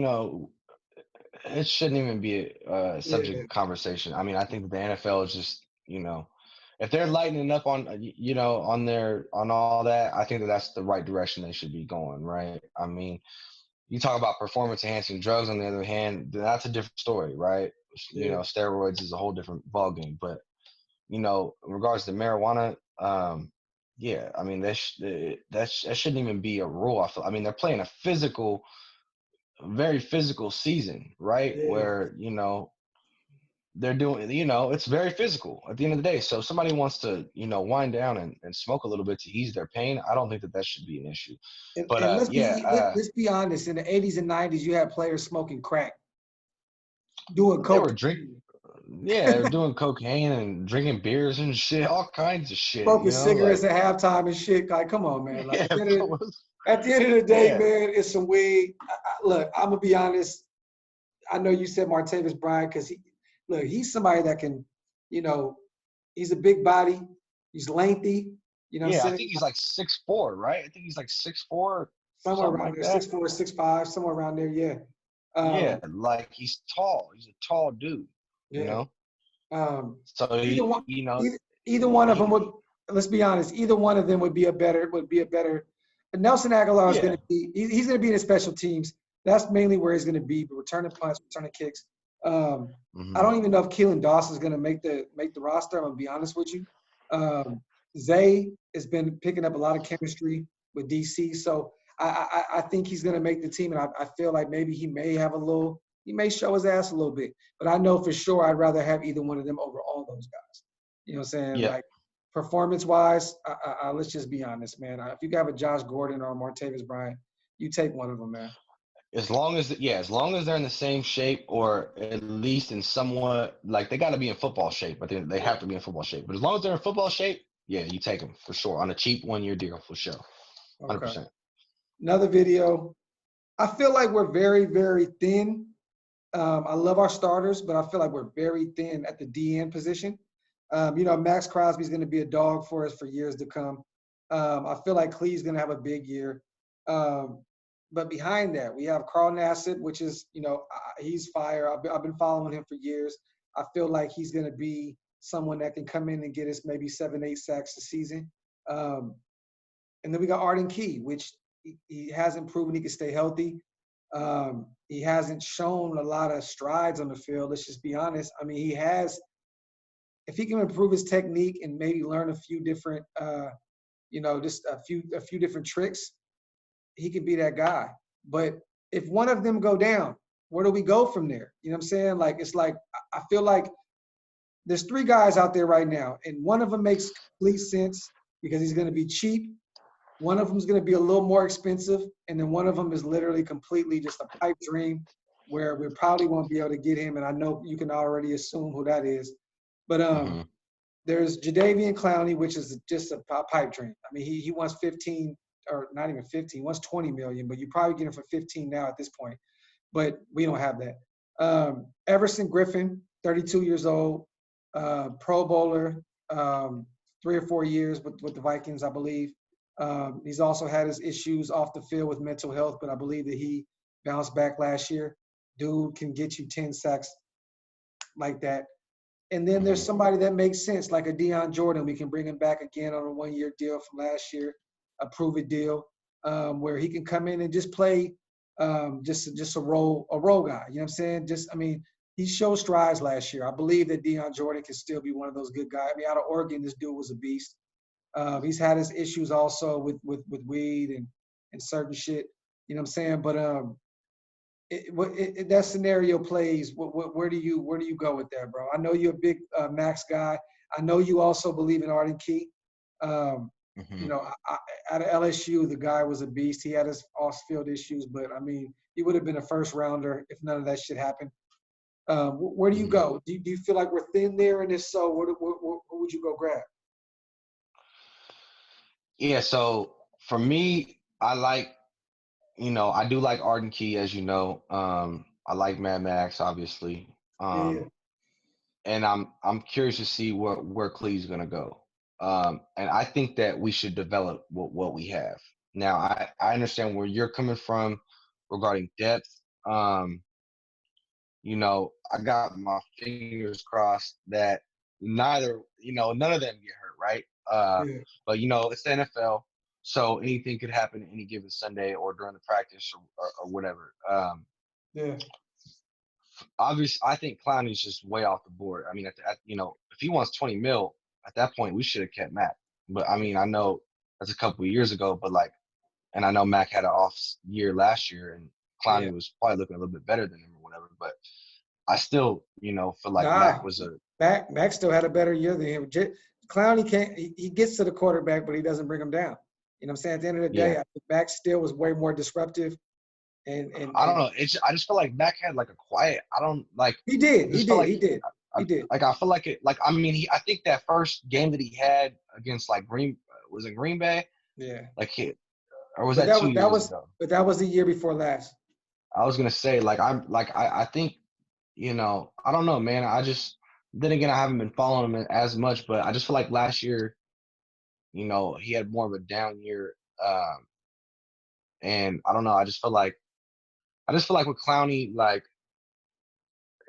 it shouldn't even be a subject yeah, of conversation. I mean, I think that the NFL is just, if they're lightening up on, on all that, I think that that's the right direction they should be going, right? I mean, you talk about performance enhancing drugs on the other hand, then that's a different story, right? yeah. Steroids is a whole different ballgame. But, in regards to marijuana, yeah, I mean, that shouldn't even be a rule. I mean, they're playing very physical season, right? Yeah. Where, they're doing, it's very physical at the end of the day. So if somebody wants to, wind down and smoke a little bit to ease their pain, I don't think that should be an issue. But And let's yeah, be honest. In the 80s and 90s, you had players smoking crack, doing they coke, were yeah, they're doing cocaine and drinking beers and shit, all kinds of shit, smoking cigarettes like, at halftime and shit. Like, come on, man. Like yeah, bro, at the end of the day, yeah, man, it's some weed. Look, I'm gonna be honest. I know you said Martavis Bryant because he's somebody that can, you know, he's a big body, he's lengthy. You know what I'm yeah. I saying? think he's like 6'4", right? I think he's like 6'4", Somewhere something around like there, that. 6'4", 6'5", somewhere around there. Yeah. Yeah, Um, like he's tall. He's a tall dude, you yeah. know. Um, So either one, either one of them would. he Let's be honest. Either one of them would be a better. Nelson Aguilar is going yeah. to be. He's going to be in the special teams. That's mainly where he's going to be. But returning punts, returning kicks. I Hmm. don't even know if Keelan Doss is going to make the roster. I'm going to be honest with you. Zay has been picking up a lot of chemistry with DC, so I think he's going to make the team, and I feel like maybe he may show his ass a little bit, but I know for sure I'd rather have either one of them over all those guys. You know what I'm saying? Yeah. Like performance-wise, let's just be honest, man. If you have a Josh Gordon or a Martavis Bryant, you take one of them, man. As long as they're in the same shape or at least in somewhat, like, they got to be in football shape, but they Yeah. have to be in football shape. But as long as they're in football shape, yeah, you take them for sure on a cheap 1 year deal for sure, Okay. 100%. Another video. I feel like we're very, very thin. I love our starters, but I feel like we're very thin at the DN position. Max Crosby's going to be a dog for us for years to come. I feel like Cleve's going to have a big year. But behind that, we have Carl Nassib, which is, he's fire. I've been following him for years. I feel like he's going to be someone that can come in and get us maybe 7, 8 sacks a season. And then we got Arden Key, which he hasn't proven he can stay healthy. He hasn't shown a lot of strides on the field. Let's just be honest. I mean, he has. If he can improve his technique and maybe learn a few different, just a few different tricks, he could be that guy. But if one of them go down, where do we go from there? You know what I'm saying? Like, it's like I feel like there's 3 guys out there right now, and one of them makes complete sense because he's going to be cheap. One of them is going to be a little more expensive, and then one of them is literally completely just a pipe dream. where we probably won't be able to get him, and I know you can already assume who that is. But there's Jadeveon Clowney, which is just a pipe dream. I mean, he wants 15, or not even 15, he wants 20 million, but you probably get him for 15 now at this point. But we don't have that. Everson Griffin, 32 years old, Pro Bowler, 3 or 4 years with the Vikings, I believe. He's also had his issues off the field with mental health, but I believe that he bounced back last year. Dude can get you 10 sacks like that. And then there's somebody that makes sense, like a Deion Jordan. We can bring him back again on a 1-year deal from last year, a prove-it deal, where he can come in and just play just a role guy. You know what I'm saying? He showed strides last year. I believe that Deion Jordan can still be one of those good guys. I mean, out of Oregon, this dude was a beast. He's had his issues also with weed and certain shit. You know what I'm saying? But that scenario plays. Where do you go with that, bro? I know you're a big Max guy. I know you also believe in Arden Key. You know, out of LSU, the guy was a beast. He had his off-field issues, but I mean, he would have been a first rounder if none of that shit happened. Where do you go? Do you feel like we're thin there? And if so, who would you go grab? Yeah, so for me, I do like Arden Key, as you know. I like Mad Max, obviously. Yeah. And I'm curious to see where Cleve's gonna go. And I think that we should develop what we have. Now, I understand where you're coming from regarding depth. I got my fingers crossed that none of them get hurt, right? But it's the NFL, so anything could happen any given Sunday or during the practice or whatever. Obviously, I think Clowney's just way off the board. I mean, if he wants 20 mil, at that point we should have kept Mac. But I mean, I know that's a couple of years ago, but and I know Mac had an off year last year, and Clowney was probably looking a little bit better than him or whatever. But I still, feel like Mac was Mac still had a better year than him. Clowney he gets to the quarterback, but he doesn't bring him down. You know what I'm saying? At the end of the day, I think Mac still was way more disruptive. And I don't know. I just feel like Mac had like a quiet. I don't like. He did. He did. Like I feel like it. Like I mean, I think that first game that he had against was in Green Bay. Yeah. Or was that 2 years ago? But that was the year before last. I was gonna say I think I don't know, man. Then again, I haven't been following him as much, but I just feel like last year, he had more of a down year. And I don't know. I just feel like with Clowney,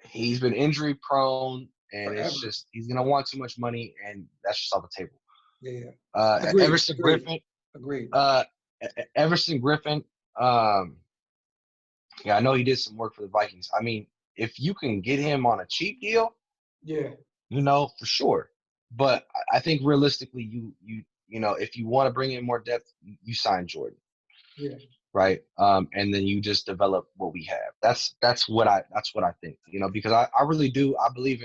he's been injury prone, and Forever. it's just he's gonna want too much money, and that's just off the table. Yeah. Everson Griffin. Agreed. Everson Griffin. I know he did some work for the Vikings. I mean, if you can get him on a cheap deal, for sure. But I think realistically, you if you want to bring in more depth, you sign Jordan. Yeah. Right. And then you just develop what we have. That's what I think. Because I really do. I believe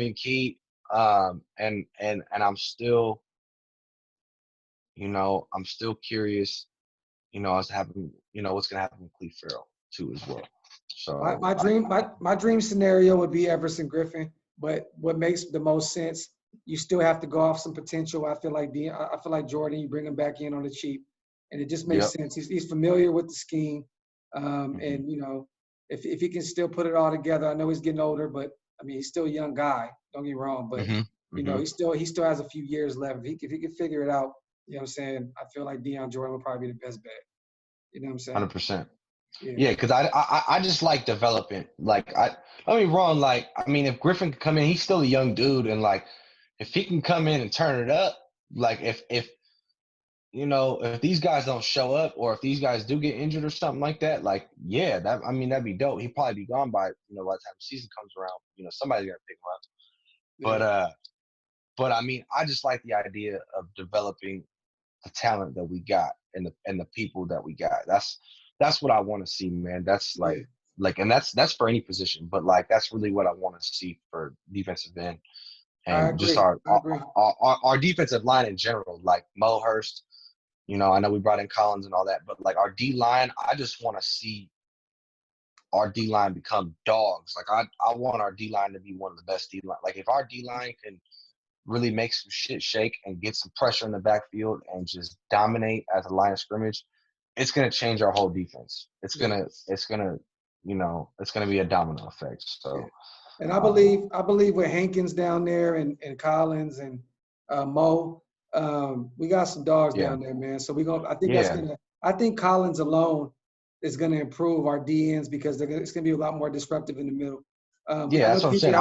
in Key. And I'm still, I'm still curious, as to happen, what's gonna happen with Cleve Farrell too as well. So my dream scenario would be Everson Griffin, but what makes the most sense, you still have to go off some potential. I feel like Jordan, you bring him back in on the cheap, and it just makes sense. He's familiar with the scheme, and if he can still put it all together. I know he's getting older, but I mean he's still a young guy. Don't get me wrong, but he still has a few years left. If he can figure it out, you know what I'm saying. I feel like Deion Jordan would probably be the best bet. You know what I'm saying? 100%. Yeah, because I just like development. Don't get me wrong. I mean, if Griffin could come in, he's still a young dude, and if he can come in and turn it up, if these guys don't show up, or if these guys do get injured or something like that, that'd be dope. He'd probably be gone by by the time the season comes around. Somebody's gonna pick him up. But I mean, I just like the idea of developing the talent that we got and the people that we got. That's what I want to see, man. That's and that's for any position, but that's really what I want to see for defensive end and just our defensive line in general, like Mo Hurst. I know we brought in Collins and all that, but our D line, I just want to see our D line become dogs. Like I want our D line to be one of the best D line. Like if our D line can really make some shit shake and get some pressure in the backfield and just dominate as a line of scrimmage, it's gonna change our whole defense. It's gonna it's gonna be a domino effect. So and I believe with Hankins down there and Collins and Mo, we got some dogs yeah. down there, man. So Yeah. I think Collins alone is gonna improve our DNs because it's gonna be a lot more disruptive in the middle. I Yeah, know that's what I'm saying.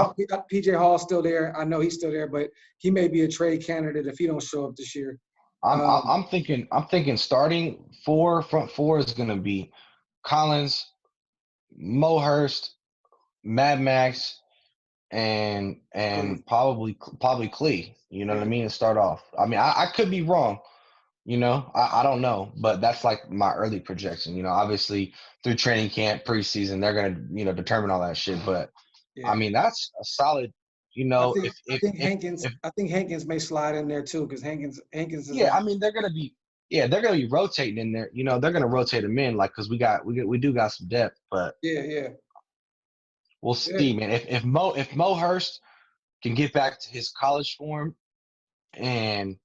PJ Hall's still there. I know he's still there, but he may be a trade candidate if he don't show up this year. I'm thinking starting front four is gonna be Collins, Mo Hurst, Mad Max, and probably Clee. You know what I mean? To start off. I mean, I could be wrong. I don't know, but that's like my early projection. Obviously through training camp, preseason, they're gonna determine all that shit. But I mean, that's a solid. I think Hankins may slide in there too because Hankins is yeah, I mean they're gonna be rotating in there. They're gonna rotate them in because we do got some depth, but yeah. we'll see, man. If Mo Hurst can get back to his college form and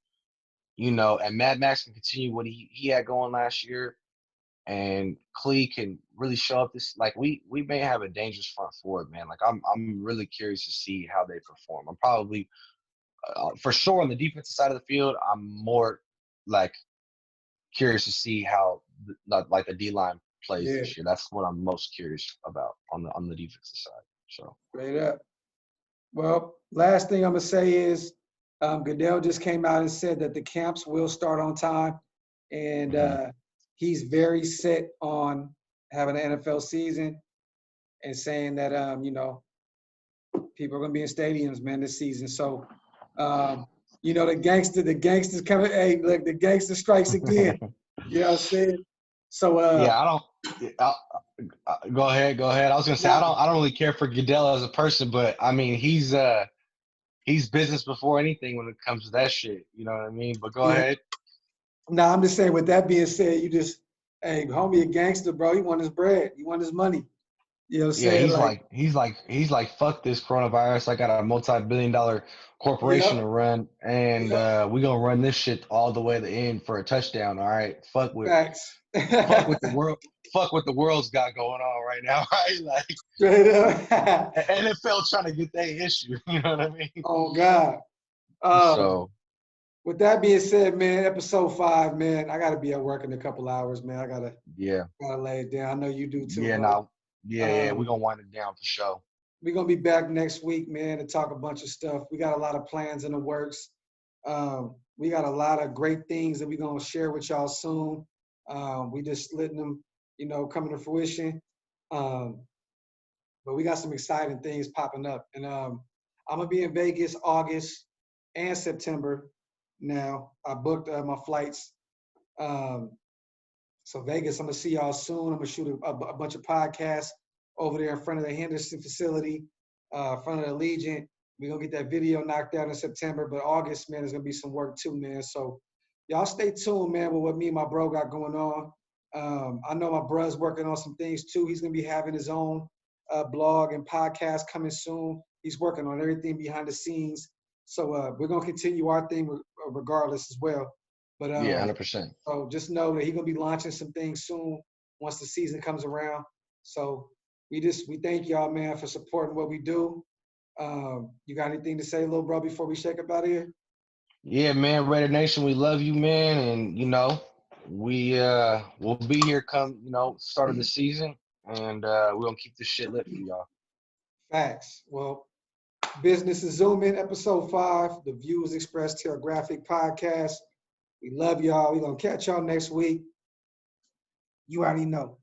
and Mad Max can continue what he had going last year, and Clee can really show up this like we may have a dangerous front forward, man. Like I'm really curious to see how they perform. I'm probably for sure on the defensive side of the field. I'm more like curious to see how like the D line plays this year. That's what I'm most curious about on the defensive side. So straight up. Well, last thing I'm gonna say is Goodell just came out and said that the camps will start on time, and he's very set on having an NFL season and saying that people are gonna be in stadiums, man, this season. So the gangsters coming. Hey, look, the gangster strikes again. You know what I'm saying? So yeah, I don't. Go ahead. I was gonna say I don't really care for Goodell as a person, but I mean he's business before anything when it comes to that shit. You know what I mean? But go ahead. No, I'm just saying. With that being said, hey, homie, a gangster, bro. He want his bread. He want his money. You know what I'm saying? He's like, fuck this coronavirus. I got a multi-billion-dollar corporation to run, and we gonna run this shit all the way to the end for a touchdown. All right, fuck with the world. Fuck what the world's got going on right now, right? Like straight up. NFL trying to get their issue. You know what I mean? Oh God. So with that being said, man, episode 5, man, I gotta be at work in a couple hours, man. I gotta lay it down. I know you do too. Yeah, bro. We're gonna wind it down for sure. We're gonna be back next week, man, to talk a bunch of stuff. We got a lot of plans in the works. We got a lot of great things that we're gonna share with y'all soon. We just letting them, coming to fruition. But we got some exciting things popping up. And I'm gonna be in Vegas August and September. Now I booked my flights. So Vegas, I'm gonna see y'all soon. I'm gonna shoot a bunch of podcasts over there in front of the Henderson facility, in front of the Allegiant. We're gonna get that video knocked out in September, but August, man, is gonna be some work too, man. So y'all stay tuned, man, with what me and my bro got going on. I know my bro's working on some things too. He's gonna be having his own blog and podcast coming soon. He's working on everything behind the scenes. So we're gonna continue our thing regardless as well. But 100%. So just know that he's gonna be launching some things soon once the season comes around. So we thank y'all, man, for supporting what we do. You got anything to say, little bro, before we shake up out of here? Yeah, man, Raider Nation, we love you, man, and we'll be here come start of the season, and we're gonna keep this shit lit for y'all. Facts. Well, Business is Zoomin, episode 5. The views expressed here are Graphk podcast. We love y'all. We're gonna catch y'all next week. You already know.